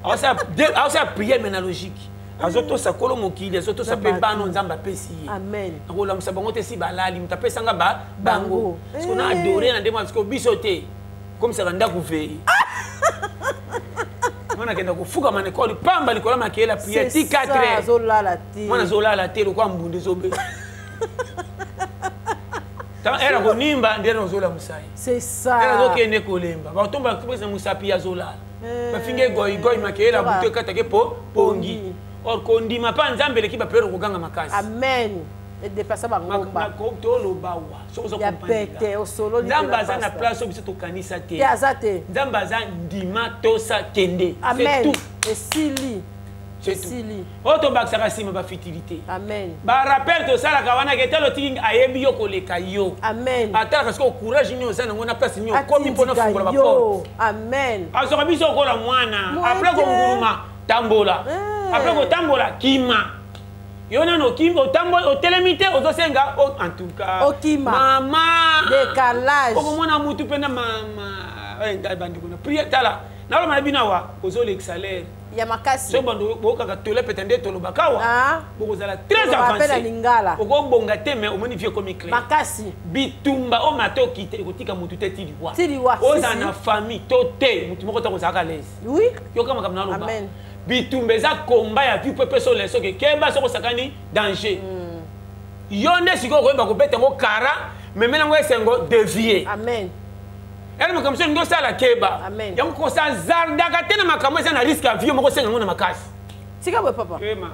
Speaker 2: Alors ça prière ménalogique. Azoto sa kolo mokili, azoto sa pe bano nzamba pesi.
Speaker 3: Amen.
Speaker 2: Akola musabango te si balali, mutape sanga ba bango. Parce qu'on a adoré na demo parce que bisoté. Comme ça randa kuveyi. Mwana kenda kufuka manekoli pamba likola makela prière ti 4h.
Speaker 3: Zolala ti.
Speaker 2: Mwana zolala te lokwa mbunde zobe. Era konimba ndero zola musai.
Speaker 3: C'est ça.
Speaker 2: Era zokende kolemba. Ba tomba kupesa musapi ya zola. Ba finge goi makela buto kata ke pongi. Or kondima pa nzambe leki ba pero kuganga makasi.
Speaker 3: Amen. Et dépasser ma ngomba.
Speaker 2: Tolo bawa.
Speaker 3: Ya pete au solo.
Speaker 2: Zambaza na place biso to kanisa te.
Speaker 3: Te azate.
Speaker 2: Zambaza ndima tosa kende.
Speaker 3: Amen.
Speaker 2: C'est tout.
Speaker 3: Et sili.
Speaker 2: C'est tout. Auto baksaka sima ba futilité.
Speaker 3: Amen.
Speaker 2: Ba rappel to sala kawana ke telo ting ayebi yo koleka yo.
Speaker 3: Amen.
Speaker 2: Atala parce que courage ni osana ngona place ni okomi mpona fungola ba porte.
Speaker 3: Amen.
Speaker 2: Azoka biso kola mwana. Après ko nguruma tambola. Après ko tambola kima. Yona no kimbo tambola o telemité ozosenga en tout cas.
Speaker 3: Okima.
Speaker 2: Mama.
Speaker 3: Décalage.
Speaker 2: Ko mona mutu pena mama. Ngai bandi kuna. Prière tala. Na lo bina wa ozole salaire.
Speaker 3: Ya makasi.
Speaker 2: So bando boka tole petende tolo bakawa.
Speaker 3: Ah.
Speaker 2: Boko zala très avancé.
Speaker 3: Lingala.
Speaker 2: Oko bonga te mais au moni vieux comme éclair.
Speaker 3: Makasi.
Speaker 2: Bitumba o mato kite kotika mutu te tiliwa.
Speaker 3: Tiliwa.
Speaker 2: Oza na famille tote mutu moko ta kozaka l'aise.
Speaker 3: Oui.
Speaker 2: Yo kama kamna loba.
Speaker 3: Amen.
Speaker 2: Bitumba za combat ya vie pepe so leso ke kemba so sakani danger. Yonde siko ko ba ko beta ngo kara mais mena ngo esengo dévier.
Speaker 3: Amen.
Speaker 2: Elle me comme ça ndo sala keba.
Speaker 3: Amen.
Speaker 2: Yam ko sa zarda ka tena makamwe na risque à vie moko senga ngona makasi.
Speaker 3: Tika we papa.
Speaker 2: Ema.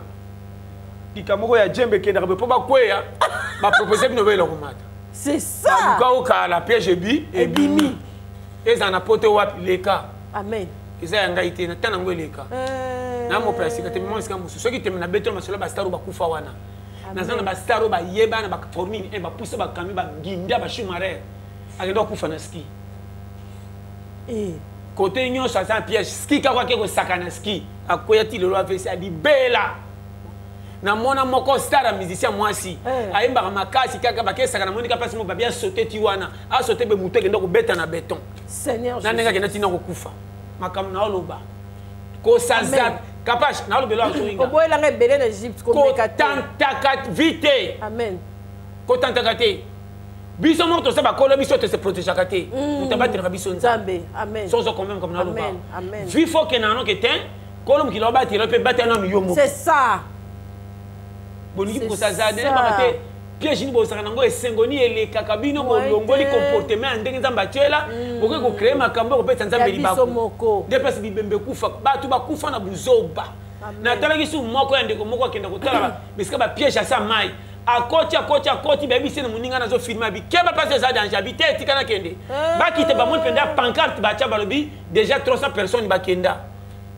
Speaker 2: Dikamoko ya djembe kenda ka po ba kweya ba proposer bino belo komata.
Speaker 3: C'est ça.
Speaker 2: Ka o kala piège bi et bimi. Ezana poto wapi leka.
Speaker 3: Amen.
Speaker 2: Eza yanga ite na tana ngo leka. Na mo pratique te mo sika musu soki te na beto masolo ba staro ba kufa wana. Na zana ba staro ba yeba na ba formine e ba pousse ba kami ba gindia ba shumare. Agenda kufa na ski. Côté union ça un piège ski ka kwa ke sakana ski akoya ti le loi vesi adi bela na mona moko star musicien mwasi ayemba makasi kaka ba ke sakana monika place mo ba bien sauter ti wana a sauter be mutu ke ndoko beta na béton Seigneur na nenga ke na tina ko kufa makam na oloba ko saza kapage na olobe lo azoinga
Speaker 3: ko boela nga belé na Egypte ko mekate
Speaker 2: tantaka vite
Speaker 3: amen
Speaker 2: ko tantaka te biso morto sa ba kolo biso te se protéger kate mutabatira biso
Speaker 3: nzambe amen
Speaker 2: sozo quand même comme na loba
Speaker 3: amen
Speaker 2: vi faut que nano que ten kolo mki lo batira pe batana no yomo
Speaker 3: c'est ça
Speaker 2: boniki ko sa zade ba te piège ni bo sa nango esengoni ele kakabino bo longoli comportement ndenge nzamba tshela boke ko créer makambo ko peta nzambe libako depuis bibembe kufa ba tu ba kufa na buzoba na tala kisu moko ya ndeko moko akenda ko tala bisika ba piège asa mai akoti baby sene muninga nazo filmer bi keba passe ça dans habité tikana kende ba kite ba mon penda pancarte ba cha balobi déjà 300 personnes ba kenda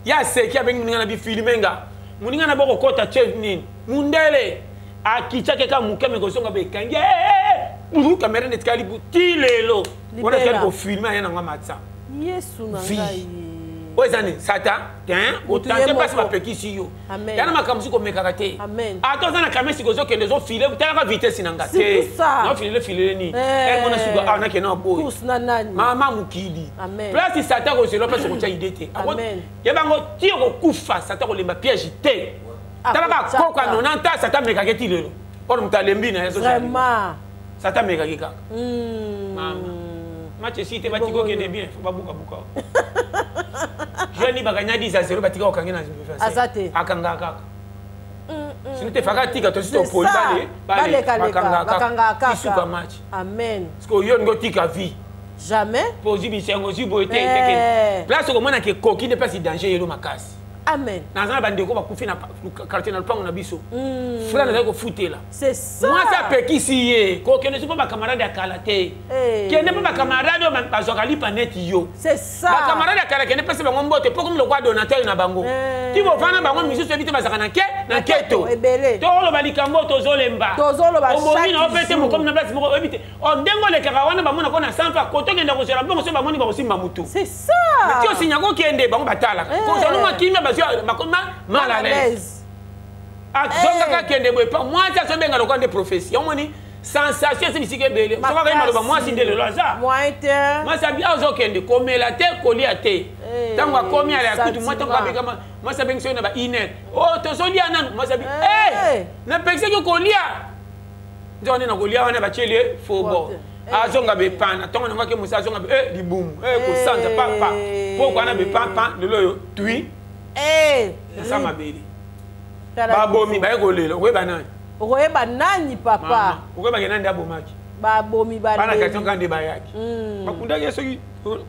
Speaker 2: ya seki abengi muninga na bi filmenga muninga na boko kota chef nini mundele akicha keka mukeme ko songa be kange bulu kamera netkali buti lelo ona kali ko filmer yana ngama matsa
Speaker 3: Yesu na ngai
Speaker 2: Ozane sata ten otante passe ba pekisi yo yana makamzi ko mekakate
Speaker 3: amen
Speaker 2: atozana kamesi ko zokende zo file tala vitesse nanga te no file ni elle mona sugo ana ke na boy
Speaker 3: tous na nani
Speaker 2: mama mukili
Speaker 3: amen
Speaker 2: place sata ko zelo passe ko cha idée
Speaker 3: amen
Speaker 2: yebango ti ko kufa sata ko lemba piège te tala ba ko kwa 90 sata mekakati lelo pour mutalembi na yeso
Speaker 3: vraiment
Speaker 2: sata mekaki kaka mama match si te batiko ke de bien faut ba buka buka Jeni baganya 10-0 batika okangi na defense.
Speaker 3: Azate.
Speaker 2: Akanga kaka. Sinite fakatika to sito poli bale
Speaker 3: bakanga kaka.
Speaker 2: Isuka match.
Speaker 3: Amen.
Speaker 2: Parce que yo ngo tika vie.
Speaker 3: Jamais.
Speaker 2: Posi bisengo si boite teke. Place ko mona ke koki ne pas danger yelo makasi.
Speaker 3: Amen.
Speaker 2: Nazana bandeko ba kufi na quartier na lupango na biso. Frère na ko futela.
Speaker 3: C'est ça.
Speaker 2: Moi ça peki siye. Ko kene pas ba camarade ya kalate. Kene pas ba camarade ba zokali paneti yo.
Speaker 3: C'est ça.
Speaker 2: Ba camarade ya kala kene pese bango mbote po comme le roi donateur na bango. Ti bo vana bango misusu ebite ba zakana ke na keto.
Speaker 3: Ebele.
Speaker 2: To lo ba likambo to zolemba.
Speaker 3: Tozoloba
Speaker 2: chaque. Obo na opete mo comme na place mo ebite. O ndengo le kaka wana ba mona ko na sanfa ko to kenda ko sera bongo so ba moni ba osimba mutu.
Speaker 3: C'est ça.
Speaker 2: Mais ti osinya ko kende bango batala. Ko so no makimya ba mal à l'aise. Azonga ka kende boy pa moi ta so benga lo kwande prophétie. Yomoni sensation c'est bisike bele. So ka ima lo moi sinde le loza.
Speaker 3: Moi te.
Speaker 2: Moi ça bien ozo kende komela te kolia te. Tango akomi ala kutu moi tango abeka moi ça benga so na ba inet. Oh to so lia nan moi ça bi na pekse ko kolia. Nzone na kolia wana ba chele fobo. Azonga be pana tango na ke musa azonga be libum. Ko santa papa. Poko na be papa de lo tui. Ça m'a béni. Babomi ba ko lelo ko ba nani?
Speaker 3: Ko ba nani papa?
Speaker 2: Ko ba nani abo maki?
Speaker 3: ba bomi ba
Speaker 2: bana question quand débat yaki bakunda ke soki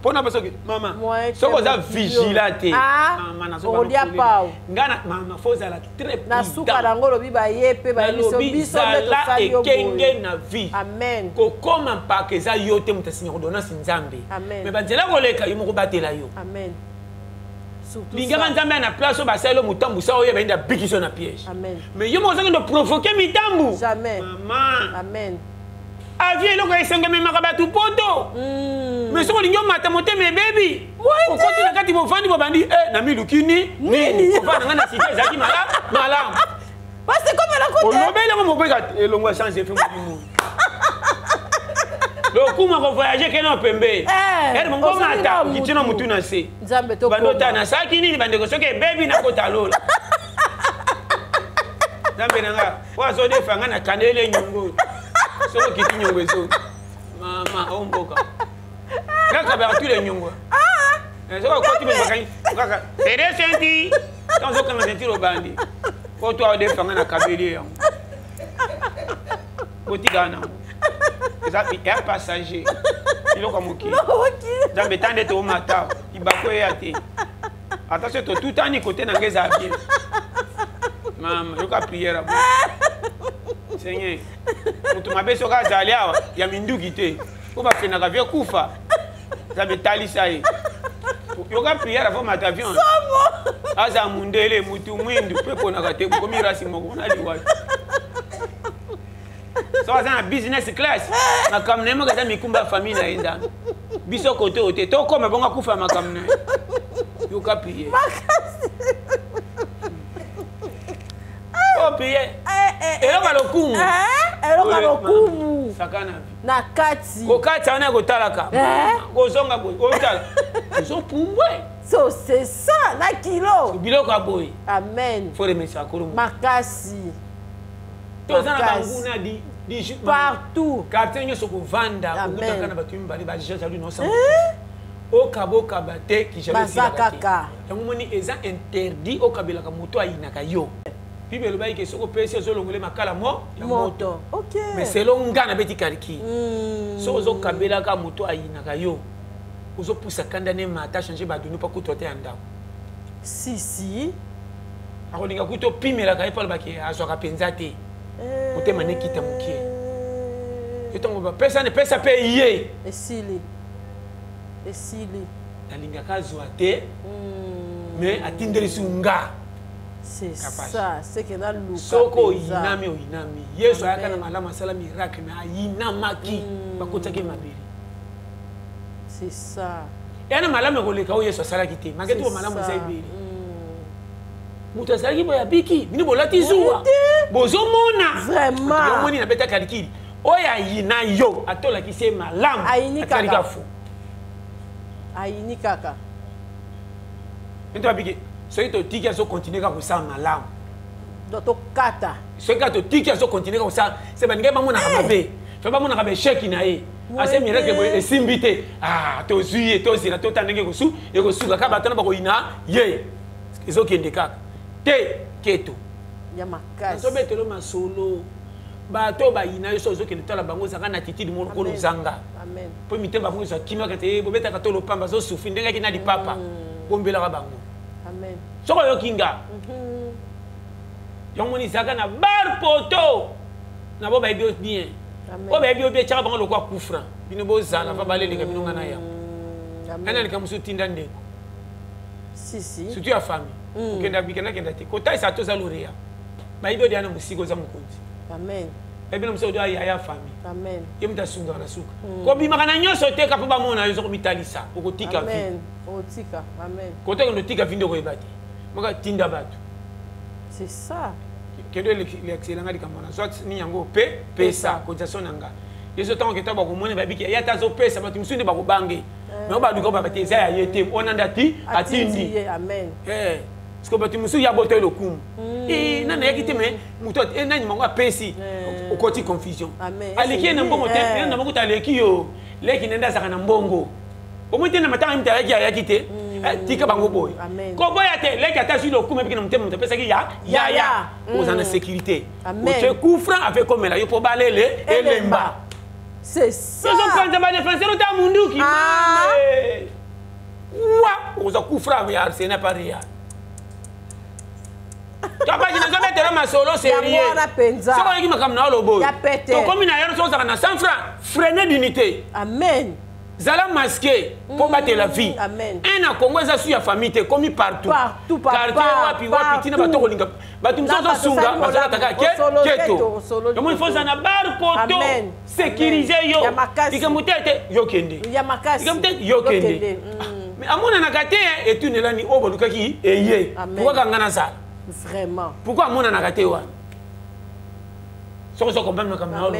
Speaker 2: pona ba soki mama soko za vigilante
Speaker 3: mama so dia pao
Speaker 2: ngana mama foza la très
Speaker 3: na suka dango lobi ba yepe ba biso biso
Speaker 2: la ekenge na vie
Speaker 3: amen
Speaker 2: ko koma mpaka eza yo te mutasinya ordonnance nzambe mais banzela koleka yo moko batela yo
Speaker 3: amen surtout
Speaker 2: lingama nzambe na place ba selo mutambu sa oyo bainda bikiso na piège
Speaker 3: amen
Speaker 2: mais yo mo zanga de provoquer mitambu
Speaker 3: jamais
Speaker 2: mama
Speaker 3: amen
Speaker 2: aviez loko esenge memaka bato poto mais soko lingi omata motema ebebi okoti na kati bofandi bobandi na milukini nini ofanda nga na site ezalaki malamu
Speaker 3: parce comme la côté
Speaker 2: olobeleko mobeka elongo ya change efe mobimu lokuma kovoyage kena opembe ere mongomata kitina mutu na se bandota nasaki nini bandeko soki ebebi nakota lola nzambe nanga po azodefa nga na kandele nyongo solo kiti nyongo ezo mama omboka kaka ba tous les nyongo soko koti be bakani kaka tere senti quand zo kama senti robandi ko to ade fanga na kabeli yango koti gana eza un passager iloko moki nzambe tande to mata ibako ya te attention to tout ani côté na ngeza bien mama yoka prière bo Seigneur, mutu mabeso ka zali awa ya minduki te. Ko ba fena ka vie kufa. Ça be talisa ye. Yoka prière avant ma avion. Aza mundele mutu mwindu pepo na ka te ko mirasi moko na liwa. So aza business class. Na kamne mo ka mikumba famille na enda. Biso kote ote to ko mabonga kufa makamne. Yoka prière. Prier. Eloka lokumu.
Speaker 3: Eloka lokumu.
Speaker 2: Sakana.
Speaker 3: Na kati.
Speaker 2: Ko kati ana ko talaka. Ko zonga boy. Ko tala. Zo pumbwe.
Speaker 3: So c'est ça na kilo.
Speaker 2: Biloko boy.
Speaker 3: Amen.
Speaker 2: Faut remettre ça kolo.
Speaker 3: Makasi.
Speaker 2: To zana banguna di
Speaker 3: partout.
Speaker 2: Quartier nyo soko vanda ko kutaka na batu mbali ba jeja lui non ça. O kabo kabate ki jamais
Speaker 3: bazakaka.
Speaker 2: Yango moni eza interdit o kabela ka moto ayinaka yo. Bible loba ke soko pesi zo longole makala moto.
Speaker 3: OK.
Speaker 2: Mais selon ngana beti kariki. So zo kabela ka moto ayinaka yo. Ozo poussa kandane mata changer ba donu pa kutote anda.
Speaker 3: Si.
Speaker 2: Akolinga kuto pimela ka epa lobaki azo ka penza te. Ote mane kita mokie. Etongo ba pesa ne pesa pe yé.
Speaker 3: Esili.
Speaker 2: Nalinga ka zo ate. Mais atindeli sunga.
Speaker 3: C'est ça, c'est que dans le
Speaker 2: soko inami o inami Yesu ayaka na malama sala miracle mais ayinamaki bakotaki mabeli.
Speaker 3: C'est ça.
Speaker 2: Yana malama koleka o Yesu asala kite maketu o malama saibeli. Mutu asala boya biki bini bolati zuwa bozo mona
Speaker 3: vraiment
Speaker 2: yo moni na beta kalikiri oya yina yo atola kise malama atalika fu
Speaker 3: ayini kaka
Speaker 2: nto biki. Ceux qui te disent qu'ils continuent à faire malamu.
Speaker 3: D'autres kata.
Speaker 2: Ceux qui te disent qu'ils continuent à faire, c'est parce que les gens ne savent pas. Fais pas mon arabe chèque inae. Assez miracle que simbité. Ah, to zuye, to zira, to tanenge ko su, e ko su ka batana ba ko ina, ye. Ezo kende kaka. Te keto.
Speaker 3: Ya makasi.
Speaker 2: So betelo masolo. Ba to ba ina yo so zo kende tala bango zanga na titidi mo ko zanga.
Speaker 3: Amen.
Speaker 2: Po mitemba bango so kimia kate bo beta ka to lo pamba zo sufi ndenga kina di papa. Bombela ka bango.
Speaker 3: Amen.
Speaker 2: Soko yo kinga. Yomoni zaka na bar poto. Na bo ba bio bien.
Speaker 3: Amen.
Speaker 2: O ba bio bien chaka bango lokwa kufra. Bino bo zana fa balele ka bino ngana ya.
Speaker 3: Amen.
Speaker 2: Ana likamusu tinda ndeko.
Speaker 3: Si.
Speaker 2: Surtout ya famille. Kenda bikena kenda te. Kota isa to za lorea. Ba ido dia na musiko za mukonzi.
Speaker 3: Amen.
Speaker 2: Ebino mso do ya famille.
Speaker 3: Amen.
Speaker 2: Yemta sunga na suka. Ko bi makana nyoso te ka pa mona yo so bitalisa. Ko tika vi.
Speaker 3: Amen. Otika. Amen.
Speaker 2: Kota ndo tika vindo ko ibati. Maka tinda batu.
Speaker 3: C'est ça.
Speaker 2: Kendo l'excellent ngadi kamona. Soit ni yango pesa cotisation nanga. Yeso tango ke taba ko mona ba biki ya tazo pesa batu msunde ba ko bange. Mais ba du ko ba bati za ya yete onanda ti atindi.
Speaker 3: Amen.
Speaker 2: Parce que batu musu ya boto le kum. Nana yakiti me muto nani mango pesi au côté confusion.
Speaker 3: Amen.
Speaker 2: Aliki na mbongo te na mbongo ta leki yo. Leki nenda saka na mbongo. Omote na matanga mta yakite. Tika bango boy. Ko boya te leki ata sur le kum biki na mtema pesa ki ya. Vous en sécurité.
Speaker 3: Amen.
Speaker 2: Tu coup franc avec comme la yo po balele elemba.
Speaker 3: C'est ça.
Speaker 2: Ils ont pris un défenseur de Munduki. Ouah, on a coup frappé à Arsenal par Real. Tu as pas dit que tu as ma solo sérieux. C'est quoi qui m'a comme dans le beau. Donc comme il y a une chose à 100 francs, freiner d'unité.
Speaker 3: Amen.
Speaker 2: Zala masqué pour battre la vie.
Speaker 3: Amen.
Speaker 2: Un a Congo ça suit la famille te comme partout.
Speaker 3: Partout.
Speaker 2: Quartier wapi tina bato kolinga. Bato msozo sunga bazala taka keto. Comment il faut ça na bar poto. Sécuriser yo. Ikamutete yo kende. Ikamutete yo kende. Mais amona na kate et tu ne la ni obonuka ki eye. Pourquoi kangana ça?
Speaker 3: Vraiment.
Speaker 2: Pourquoi amona na kate wa? Soko comprendre comme ça.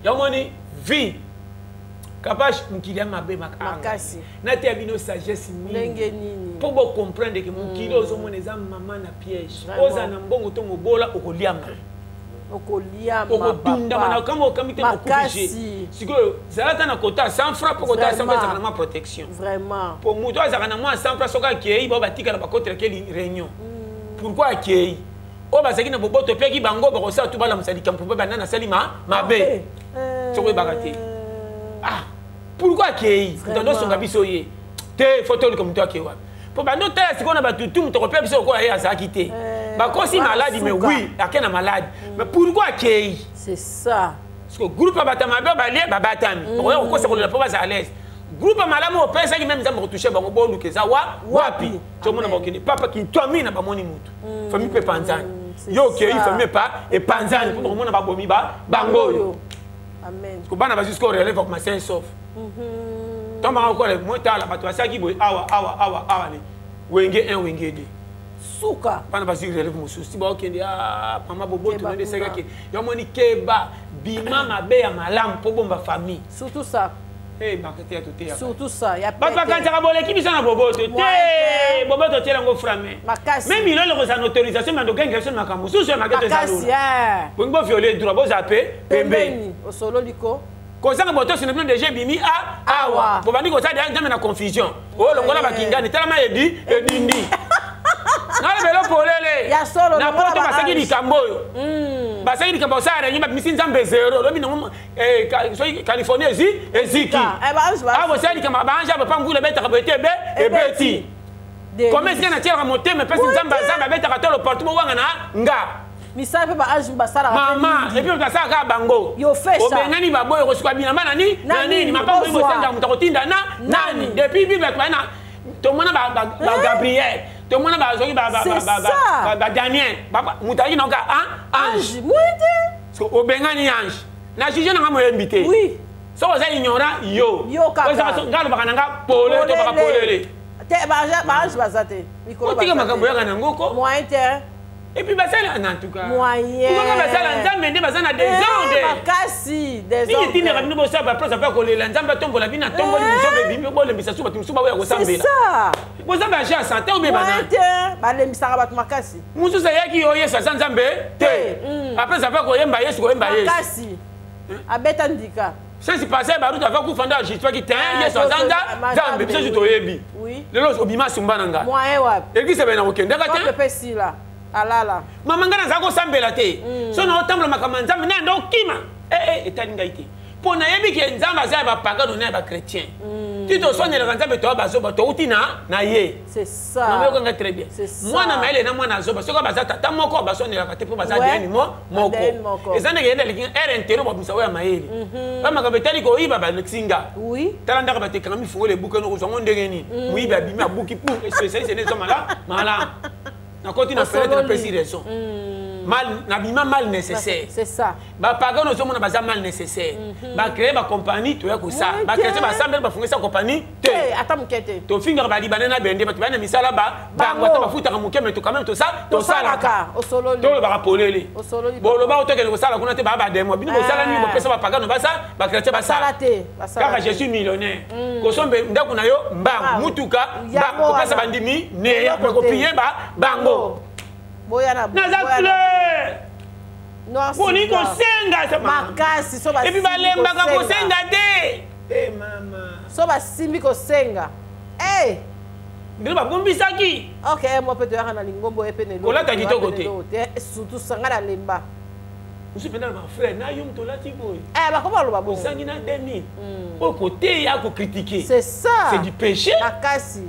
Speaker 2: Ya moni vie. Capage mukili mabe makasi na te abino sagesse mingi pour bo comprendre que mukili ozomona eza maman na piège oza na mbongo to mobola okoliama okotunda mana kama okamite okubije siko zalata na kota 100 francs pour kota 100 francs na protection
Speaker 3: vraiment
Speaker 2: pour muto azaka na moi 100 francs soka kei ba batika na bakotra quelle réunion pourquoi kei o bazaki na boboto pe ki bango ba kosa tu bala musalika mpo ba na salima mabe soko bakate. Ah, pourquoi Kei? Dans son gabisoye. Te photo comme toi qui est. Pour bah nous test qu'on a battu tout mon repère sur quoi à ça quitter. Bah quand si malade mais oui, à quel malade. Mais pourquoi Kei?
Speaker 3: C'est ça.
Speaker 2: Parce que groupe batama ba balé ba batami. On quoi ça qu'on la pas à l'aise. Groupe malade au père ça qui même ça me retoucher ba bon que ça wapi. Tout le monde va papa qui toi mina ba moni mutu. Famille pe panzani. Yo Kei famille pas et panzani pour monde ba bomi ba bango.
Speaker 3: Amen.
Speaker 2: Parce que bana va jusqu'au relève comme ma saint sauf. Tant ba encore moi ta la bato ça qui boy awa ni. Wenge 1 wenge 2.
Speaker 3: Souka.
Speaker 2: Bana va jusqu'au relève mon souci ba okende mama bobo to ndé seka ke. Yo moni keba bima mabe ya malamu po bomba famille.
Speaker 3: Surtout ça.
Speaker 2: Eh bakete to te ya.
Speaker 3: Surtout ça, y a
Speaker 2: pas ba kan tara bolé ki bisana bobo to te. Bobo to te lango framé. Même il a le autorisation mais donc quelque chose makambo. Sous sur maketo ça. Pour ngo violer droit bo zapé pembe.
Speaker 3: Au solo liko.
Speaker 2: Comme ça, on se ne déjà bimi à awa. Pour venir comme ça, il y a une confusion. Oh, le voilà bakingani, tellement edi, edindi. Nala belo polele.
Speaker 3: Ya solo.
Speaker 2: Na poto basaki di kamboyo. Basaki di kamboyo ça, il y a misi nzambe zéro. Lobi non Californie eziki. Ah, vous savez que ma banja va pas me vouloir mettre à bêter et bêti. Comment est-ce qu'on a tiré à monter, mais personne nzamba zamba bêta à toi le porte-moi nga.
Speaker 3: Misala pe ba ange basala
Speaker 2: mama et puis basala ka bango
Speaker 3: yo fait ça
Speaker 2: obengani baboyo ko sukwa bina nani nani mapambo ngo senga mutakotinda nani depuis bible kwa na to mona ba Gabriel to mona ba zoki ba Daniel ba mutaki noka ange
Speaker 3: muite
Speaker 2: so obengani ange na jije na mo invité
Speaker 3: oui
Speaker 2: so oza ignorant yo
Speaker 3: kaka
Speaker 2: so ngalo bakanga polele to baka polele
Speaker 3: te ba ange bazate mikolo
Speaker 2: ba tika makambo yaka na ngoko
Speaker 3: moite.
Speaker 2: Et puis, en tout cas,
Speaker 3: moyen.
Speaker 2: Pourquoi ça des ordres?
Speaker 3: Makasi, des
Speaker 2: ordres. Si tu n'as pas de ça, après, ça peut coller l'ensemble, tombe la vie, tombe les bimbo, les bisous, tu me sois au Sambé. C'est
Speaker 3: ça.
Speaker 2: Vous avez un chien santé ou bien
Speaker 3: bah, les misarabat makasi.
Speaker 2: Moussou Sayaki, oye, ça sans Zambé. Après, ça peut coller Mbaye, sur Mbaye.
Speaker 3: Makasi. Abetandika.
Speaker 2: Ça, c'est passé, bah, nous avons fait un j'espère qu'il t'a un, yes, Zambé, puis ça, tu t'oyebi. Oui. Le lot, Obima, Sumbananga.
Speaker 3: Moyen, ouais.
Speaker 2: Et qui s'est bien au Kenda,
Speaker 3: là. Alala.
Speaker 2: Mama ngana zako sambela te. So na otambla makamanza mina ndo kima. Etani ngaite. Pona yebi ke nzamba za ba pagano na ba chrétien. Tu te soignes le nzamba to ba zo ba to utina na ye.
Speaker 3: C'est ça.
Speaker 2: Na me ko très bien. Moi na maile na mwana zo ba so ko ba za tata moko ba soigner la te po ba za deni moko. Ezana ngenda likin intero ba musawa ya maile. Ba makabetali ko iba ba lexinga.
Speaker 3: Oui.
Speaker 2: Talanda ba te kami fungo le buka no ko zongo ndengeni. Mu iba bima buki pour spécialiste ne so mala. Na continue à faire des précisions. Mal, n'abîme mal nécessaire.
Speaker 3: C'est ça.
Speaker 2: Bah paga nous sommes dans mal nécessaire. Bah créer ma compagnie, tu es comme ça. Bah créer ma sambe, bah fonder sa compagnie.
Speaker 3: Attends m'inquiète.
Speaker 2: Ton finger bah libanana bende, bah tu vas na misala bah. Bah moi tu vas foutre à mon cœur, mais tu quand même tout ça. Tout ça là.
Speaker 3: Au solo.
Speaker 2: Tu vas rappeler.
Speaker 3: Au solo.
Speaker 2: Bon le bah auto que le sala qu'on a te bah demo. Bino sala ni mo pesa bah paga no bah ça. Bah créer bah ça. Car je suis millionnaire. Kosombe ndako na yo mbang mutuka bah ko pesa bandimi ne ya ko payer bah bango.
Speaker 3: Boyana
Speaker 2: Nazakle. Boni ko senga sama.
Speaker 3: Makasi so ba.
Speaker 2: Et puis balemba ka ko senga de. Eh mama.
Speaker 3: So ba simbi ko senga. Eh.
Speaker 2: Ndilo ba bombisaki.
Speaker 3: OK, moi peut te na lingombo epene.
Speaker 2: Kola ta kitoko te.
Speaker 3: Surtout sanga na lemba.
Speaker 2: Je suis pendant ma frère, na yum to lati boy.
Speaker 3: Eh, bah comment le babo?
Speaker 2: Sangi na 2000. Au côté, il y a qu'on critiquer.
Speaker 3: C'est ça.
Speaker 2: C'est du péché.
Speaker 3: Makasi.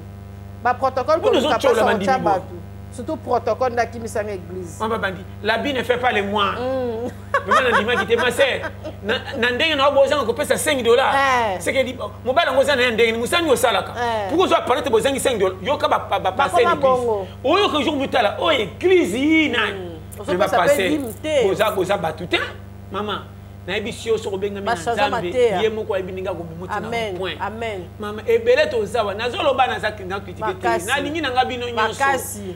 Speaker 3: Bah protocole
Speaker 2: comme ça pas
Speaker 3: surtout protocole d'aki misang église.
Speaker 2: On va bandi. L'habit ne fait pas les mois. Vraiment na dima qui te ma sœur. Na ndenge na bozanga ko pesa $5. C'est que mon bala ngoza na ndenge musani osalaka. Pourquoi zo apparaître bozanga $5? Yo ka ba passer l'église. Oyo que jour mutala, o église yi na. Je vais passer. Boza batuta. Maman, na ebisio so benga mi nzambe ye moko ebininga ko bimuti na point.
Speaker 3: Amen.
Speaker 2: Mama ebele to zawa nazoloba na zaki na critiquer te. Na lingi na ngabino nyonso.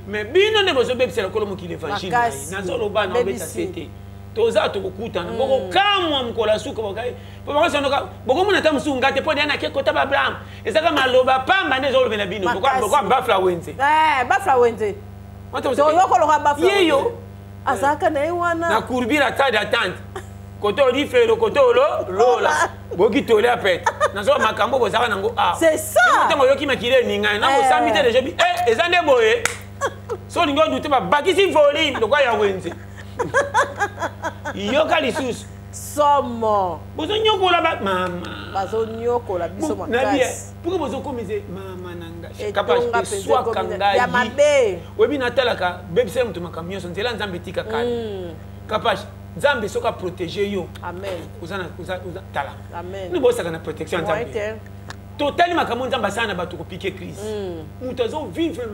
Speaker 2: Mais bino ne bozo bebisela kolo mokili évangile. Nazoloba na beta sete. Toza to kokutana. Boko kamwa mkola suka bokai. Boko sonoka boko mona ta musunga te podi na ke kota ba blam. Ezaka maloba pamba ne zolo bena bino. Boko bafla wenze.
Speaker 3: Bafla wenze. To yoko lo bafla.
Speaker 2: Yeyo.
Speaker 3: Azaka na ewana.
Speaker 2: Na courbir ta d'attente. Koto odi frère koto lola. Boki tole apet. Nazo makambo bozaka nango ah.
Speaker 3: C'est ça.
Speaker 2: Ntango yoki makile ninga na bosambite de jobi. Ezande boye. So lingo ndute ba bakisi volume lokwa ya wenze. Yoka lisusu.
Speaker 3: Somo.
Speaker 2: Bozo nyokola ba mama.
Speaker 3: Bazo nyokola biso makasi.
Speaker 2: Pourquoi bozo komize mama nanga. Kapage soit kanga. Ya
Speaker 3: mabe.
Speaker 2: Webi natalaka bebise mtu makamio so nzela nzambe tika kala. Kapage Nzambe soka protéger yo.
Speaker 3: Amen.
Speaker 2: Uza tala.
Speaker 3: Amen.
Speaker 2: Nous bossaka na protection Nzambe. Totali makambo Nzambe sana bato ko piquer crise. Muto zo vivre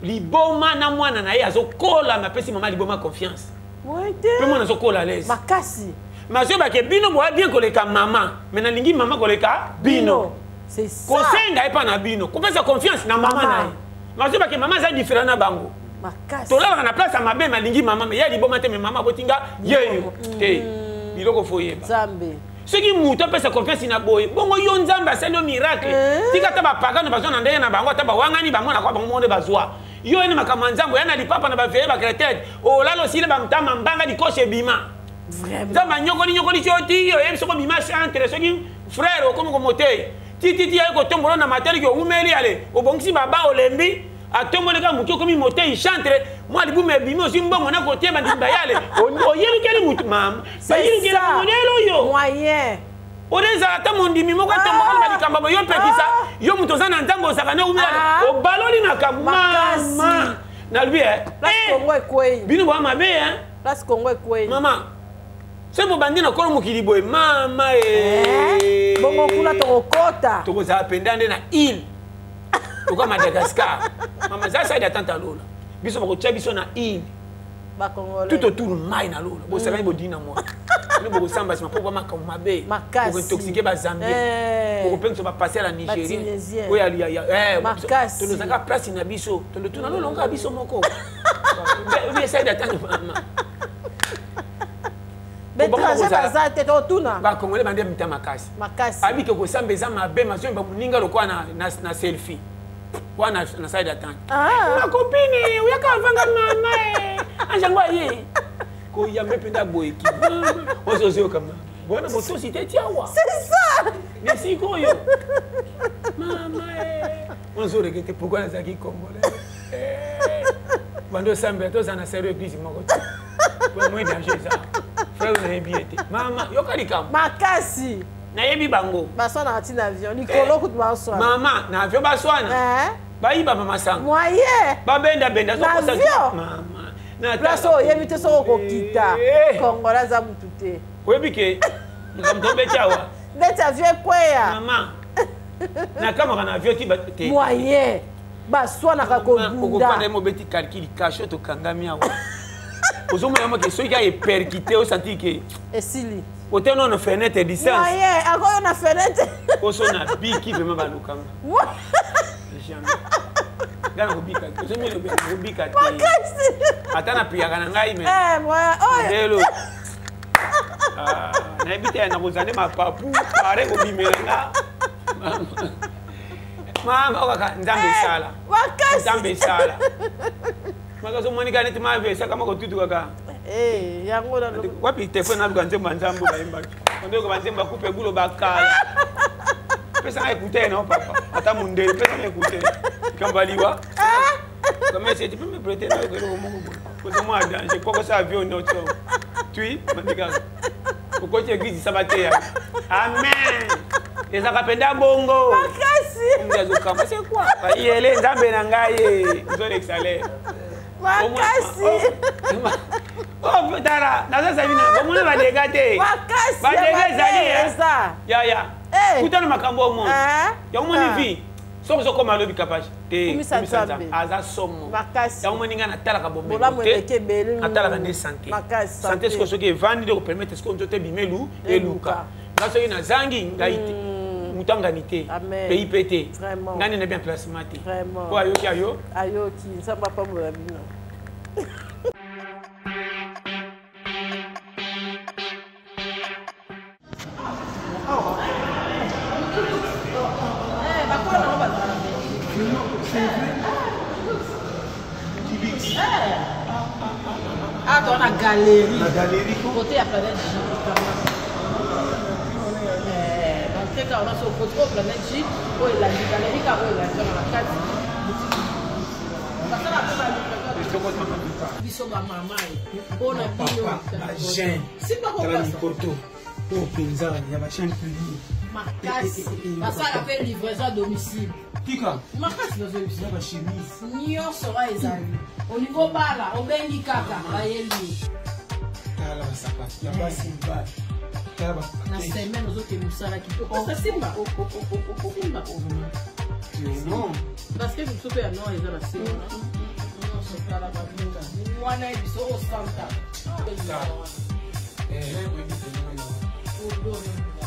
Speaker 2: liboma na mwana na ye azokola mapesi mama liboma confiance.
Speaker 3: Moite.
Speaker 2: Pe mwana azokola à l'aise.
Speaker 3: Makasi.
Speaker 2: Maso ba ke bino bo bien koleka mama. Mais na lingi mama koleka bino.
Speaker 3: C'est ça.
Speaker 2: Kosenga epa na bino. Kopesa confiance na mama na ye. Maso ba ke mama za différent na bango.
Speaker 3: Makasi.
Speaker 2: Tola na place mabe malingi mama mais ya liboma te mais mama botinga yeyo te biloko foyeba
Speaker 3: Nzambe
Speaker 2: soki muto pesa confiance na boye bongo yo Nzambe asali miracle tika ta ba pagano bazo na ndenge na bango ta ba wangani bango na kwa bango monde bazwa yo ene makama Nzambe yana lipapa na ba veye ba créateur o lalo sile ba mtama mbanga dikoshe bima
Speaker 3: vraiment
Speaker 2: Nzambe nyokoli choti yo yebi soko bima entre soki frère okomo ko motei titi ay ko tombolo na materi yo umeli ale obongisi baba olembi atomboleka mutu komi mote il chantre moi libu me bimi aussi mbongo na côté bandi bayale o yeli keli mutu mam bayeli keli modelo yo
Speaker 3: moyen
Speaker 2: oreza ata mondimi moko tomboka ba dikamba yo pekisa yo mutu zana nzambo sakane umela o baloli na kamama na lui
Speaker 3: place Congo ekwei
Speaker 2: bino ba mabe
Speaker 3: place Congo ekwei
Speaker 2: mama sebo bandi na kolo mokili boy mama
Speaker 3: bongo kuna tokota
Speaker 2: tokoza pendande na île Pourquoi Madagascar? Maman, ça c'est d'attente à l'eau. Biso bako tcha biso na île.
Speaker 3: Ba Congolais.
Speaker 2: Tout autour mai na l'eau. Bo ça va bo dina moi. Nous boko samba c'est pour ma comme mabe. Pour intoxiquer ba Zambie. Pour penser va passer à la Nigérie. Oui ali
Speaker 3: Makasi.
Speaker 2: Tu nous as place na biso. Tu le tourna longa biso moko. Oui essaye d'attendre maman.
Speaker 3: Betranger baza te totuna.
Speaker 2: Ba Congolais bande mita makasi.
Speaker 3: Makasi.
Speaker 2: Abi ko samba za mabe mazo ba muninga lokwa na selfie. Quoi na side d'attente. Ma copine, oui ka vanga mama Anjangwa ye. Ko yambe penda boy ki. Ozo kama. Bona moto cité tiawa.
Speaker 3: C'est ça.
Speaker 2: Merci koyo. Mama On se regrette pourquoi les aki congolais. Bando sambe to sana sérieux église moko. Pour moi danger ça. Frère on a bien été. Mama, yo kalikam.
Speaker 3: Makasi.
Speaker 2: Na yebi bango.
Speaker 3: Baswana na tina avion. Likolo kutu baswana.
Speaker 2: Mama, na avion baswana. Bayiba mama sang.
Speaker 3: Moyen.
Speaker 2: Babenda benda so
Speaker 3: kosa. Mama. Na place o yebi te so ko kita. Kongola za mutu te.
Speaker 2: Webi ke. Ngamtombe chawa.
Speaker 3: Beta avion kweya.
Speaker 2: Mama. Na kama na avion ti te.
Speaker 3: Moyen. Baswana ka ko bunda.
Speaker 2: Ko kwa mo beti calcul cash to kangami awa. Ozoma yama ke so ya e perkité o senti ke.
Speaker 3: Esili.
Speaker 2: Ote no fenêtre distance.
Speaker 3: Moyen, ako na fenêtre.
Speaker 2: Oso na biki vraiment balukanga. Jamais. Gana kubika. Oso mi le kubika.
Speaker 3: Makasi.
Speaker 2: Ata na pia kana ngai me.
Speaker 3: Moyen. Oh.
Speaker 2: Delo. Na ebite na kozande mapapu, pare ko bimelanga. Mama okaka Nzambe sala.
Speaker 3: Makasi.
Speaker 2: Nzambe sala. Makazo monika neti mavesa kama ko tutu kaka.
Speaker 3: Yango na
Speaker 2: wapi telefone na lukanzemba Nzambe baimba. Ondeko banzemba coupe bulo bakala. Pesa na écouter non papa. Ata mundele pesa na écouter. Kambaliwa. Comment c'est tu peux me prêter là que le moment. Pour moi danger pourquoi ça avion notre. tui mandika okoti église sabate ya amen ezaka penda bongo
Speaker 3: makasi
Speaker 2: ngazokamba c'est quoi yele nzambe na ngai zo l'excellent
Speaker 3: makasi
Speaker 2: oh tara naza sabina bomona badega te
Speaker 3: makasi
Speaker 2: badega ezali
Speaker 3: ça
Speaker 2: ya kutana makambo mo ya omoni vi soko soko malobi kapage te aza somo ya omoni nga natalaka bomengo te natalaka nde santé santé siko soki evandi de kopermettre siko nzoto ebimelu eluka nga soki nazangi ngai te mutangani te pays pe te ngani na bien placement te po ayoki
Speaker 3: ayoki nzambe apambola bino Ah, dans la galerie. La galerie. Côté à Planète J. Donc, quand on a sur côté de Planète J, où est la galerie, quand on est dans la carte. Parce que la première ils sont dans ma main. On a dit la gêne. C'est pas comme ça.
Speaker 2: Pour Pinza, il y a ma chaîne plus libre.
Speaker 3: Ma casse. Ça appelle livraison à domicile.
Speaker 2: Tika.
Speaker 3: Ma casse dans une
Speaker 2: chemise.
Speaker 3: Nyon sera ezali. Au niveau bala, au bengi kaka, bayeli.
Speaker 2: Kala sapato. La base une balle. Kala.
Speaker 3: Na semaine aux autres musala qui peut. Ça simba. Simba.
Speaker 2: Non.
Speaker 3: Parce que vous savez non ils ont la simba. Non, c'est pas la babinga. Ni wana biso au santa.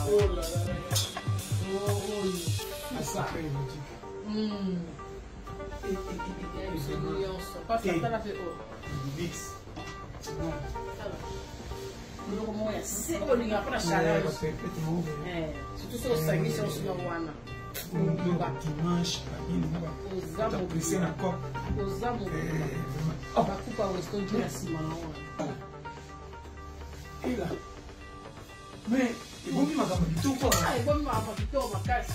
Speaker 3: Oh là là. Oh, ça fait pas ça la fait
Speaker 2: Vix.
Speaker 3: Non. C'est on y a pas la chaleur. Surtout sur le sanguin sur le wana.
Speaker 2: Dimanche,
Speaker 3: aux âmes
Speaker 2: pressé encore.
Speaker 3: Aux âmes. On va couper au restaurant de la Simon.
Speaker 2: Et là. Mais il vaut mieux ma gamme tout quoi.
Speaker 3: Ah, il vaut mieux ma gamme ma casse.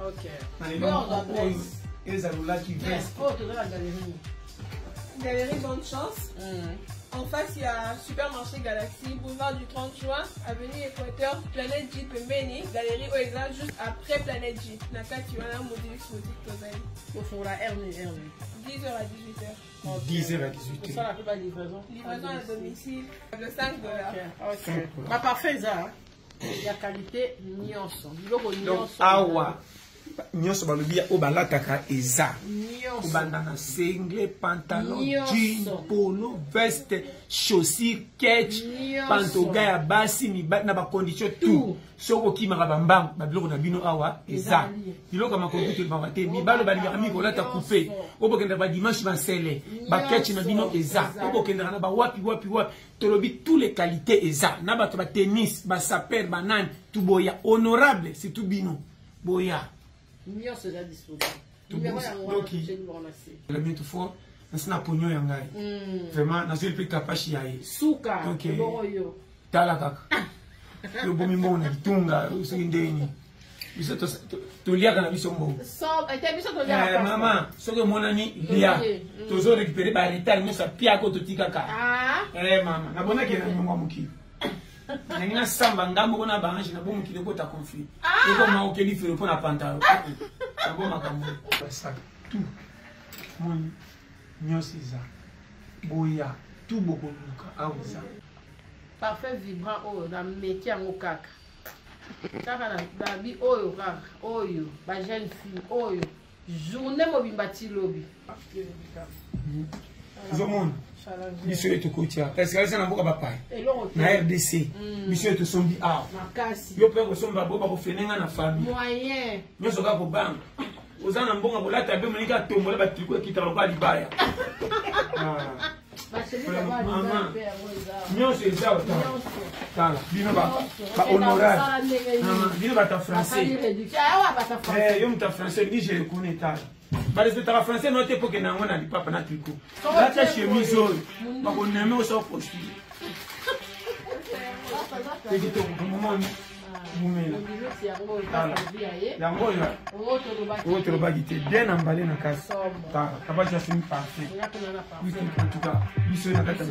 Speaker 3: OK. Mais on doit
Speaker 2: et les alloulas qui viennent.
Speaker 3: Oh, tu dans la galerie.
Speaker 4: Galerie Bonne Chance. En face, il y a Supermarché Galaxy, boulevard du 30 juin, avenue Équateur, Planète J Pembeni, galerie Oegla, juste après Planète J. Nakati, voilà, Modilix, Tozaï.
Speaker 3: Au fond, la RN.
Speaker 4: 10h à 18h.
Speaker 2: 10h à 18h.
Speaker 3: Ça, la fait pas livraison.
Speaker 4: Livraison à domicile, le $5.
Speaker 3: OK. Ma parfait, ça. Il y a qualité nyonso.
Speaker 2: Donc, awa. Nyonso balobi o balataka eza. Obanda na single, pantalon, jean, polo, veste, chaussures, ketch, pantoga ya basi, na ba condition tout. Soko ki makabambango, ba biloko na bino awa eza. Biloko ma computer ba te, mi balo ba libami ko lata couper. Obokenda ba dimanche ba sele, ba ketch na bino eza. Obokenda na ba wapi. Tolobi tous les qualités eza. Na ba tennis, ba saper, banane, tout boya honorable, c'est tout bino. Boya.
Speaker 3: Mio se déjà disponible.
Speaker 2: La mienne tout fort, c'est na pognon yangai. Vraiment, na zeli pe kapashi yae.
Speaker 3: Suka. Boyo.
Speaker 2: Tala kaka. Yo bomi mbona kitunga usindeni. Biso to liaka na biso mbo.
Speaker 3: So, ete biso to liaka.
Speaker 2: Maman, soki monani lia. Tozo récupérer ba retard mais ça pia ko to tikaka. Maman, na bona ke na nyonga muki. Nangina samba ngambo kona banji na bomu kile kota conflit. Eko ma okeli fero pona pantalo. Sabo makambo. Ça tout. Mon nyosiza. Boya, tout beaucoup luka awza.
Speaker 3: Parfait vibrant oh na métier en okaka. Kaka na bi oyo kaka, oyo, ba jeune fille oyo. Journée mobimba ti lobi.
Speaker 2: Zomon. Biso eto kotia. Est-ce que ça na boka papa? Na RDC. Biso eto sombi a.
Speaker 3: Makasi.
Speaker 2: Yo pe ko somba boba ko fenenga na famille.
Speaker 3: Moyen.
Speaker 2: Nyoso ka ko bang. Ozana mbonga bolata be monika tombola ba triko kitalo ba libaya. Nyoso eza ota. Tala. Bino ba honorable. Bino ba ta français. Yo mta français ni je le connais tala. Bah les états français n'ont pas que n'ont pas dit papa na tricot. Là ta chemise bah on aime au sort postu. C'est dit au moment où mela. Yango ya. Autre le bagité bien emballé na casse. Ta capacité c'est parfait. Oui en tout cas, il se na kata.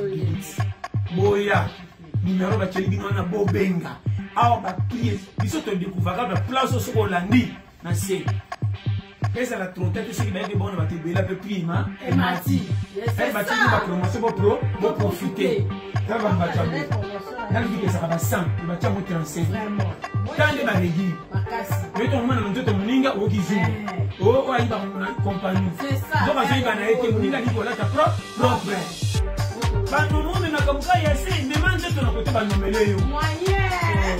Speaker 2: boya numéro bateli bino na bobenga awa ba prier biso to découvrir ba place so ko landi na se pesa la trontette c'est que bon va te bela peu prima et mati elle va te dire promotion pour profiter ça va ba tabu dans vie que ça va 100 il va tirer 35 vraiment quand les barégui mais ton moment on te moninga o kizungu o ayi ba compagnie c'est ça donc ayi ba na été moninga ni kola ta propre bano mone na kamuka ya se demande to na kote ba nomele yo moyen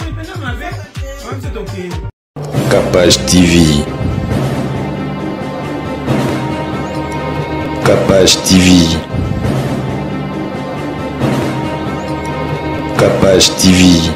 Speaker 2: oui pena ma ve même c'est OK
Speaker 1: Capage TV. Capage TV. Capage TV.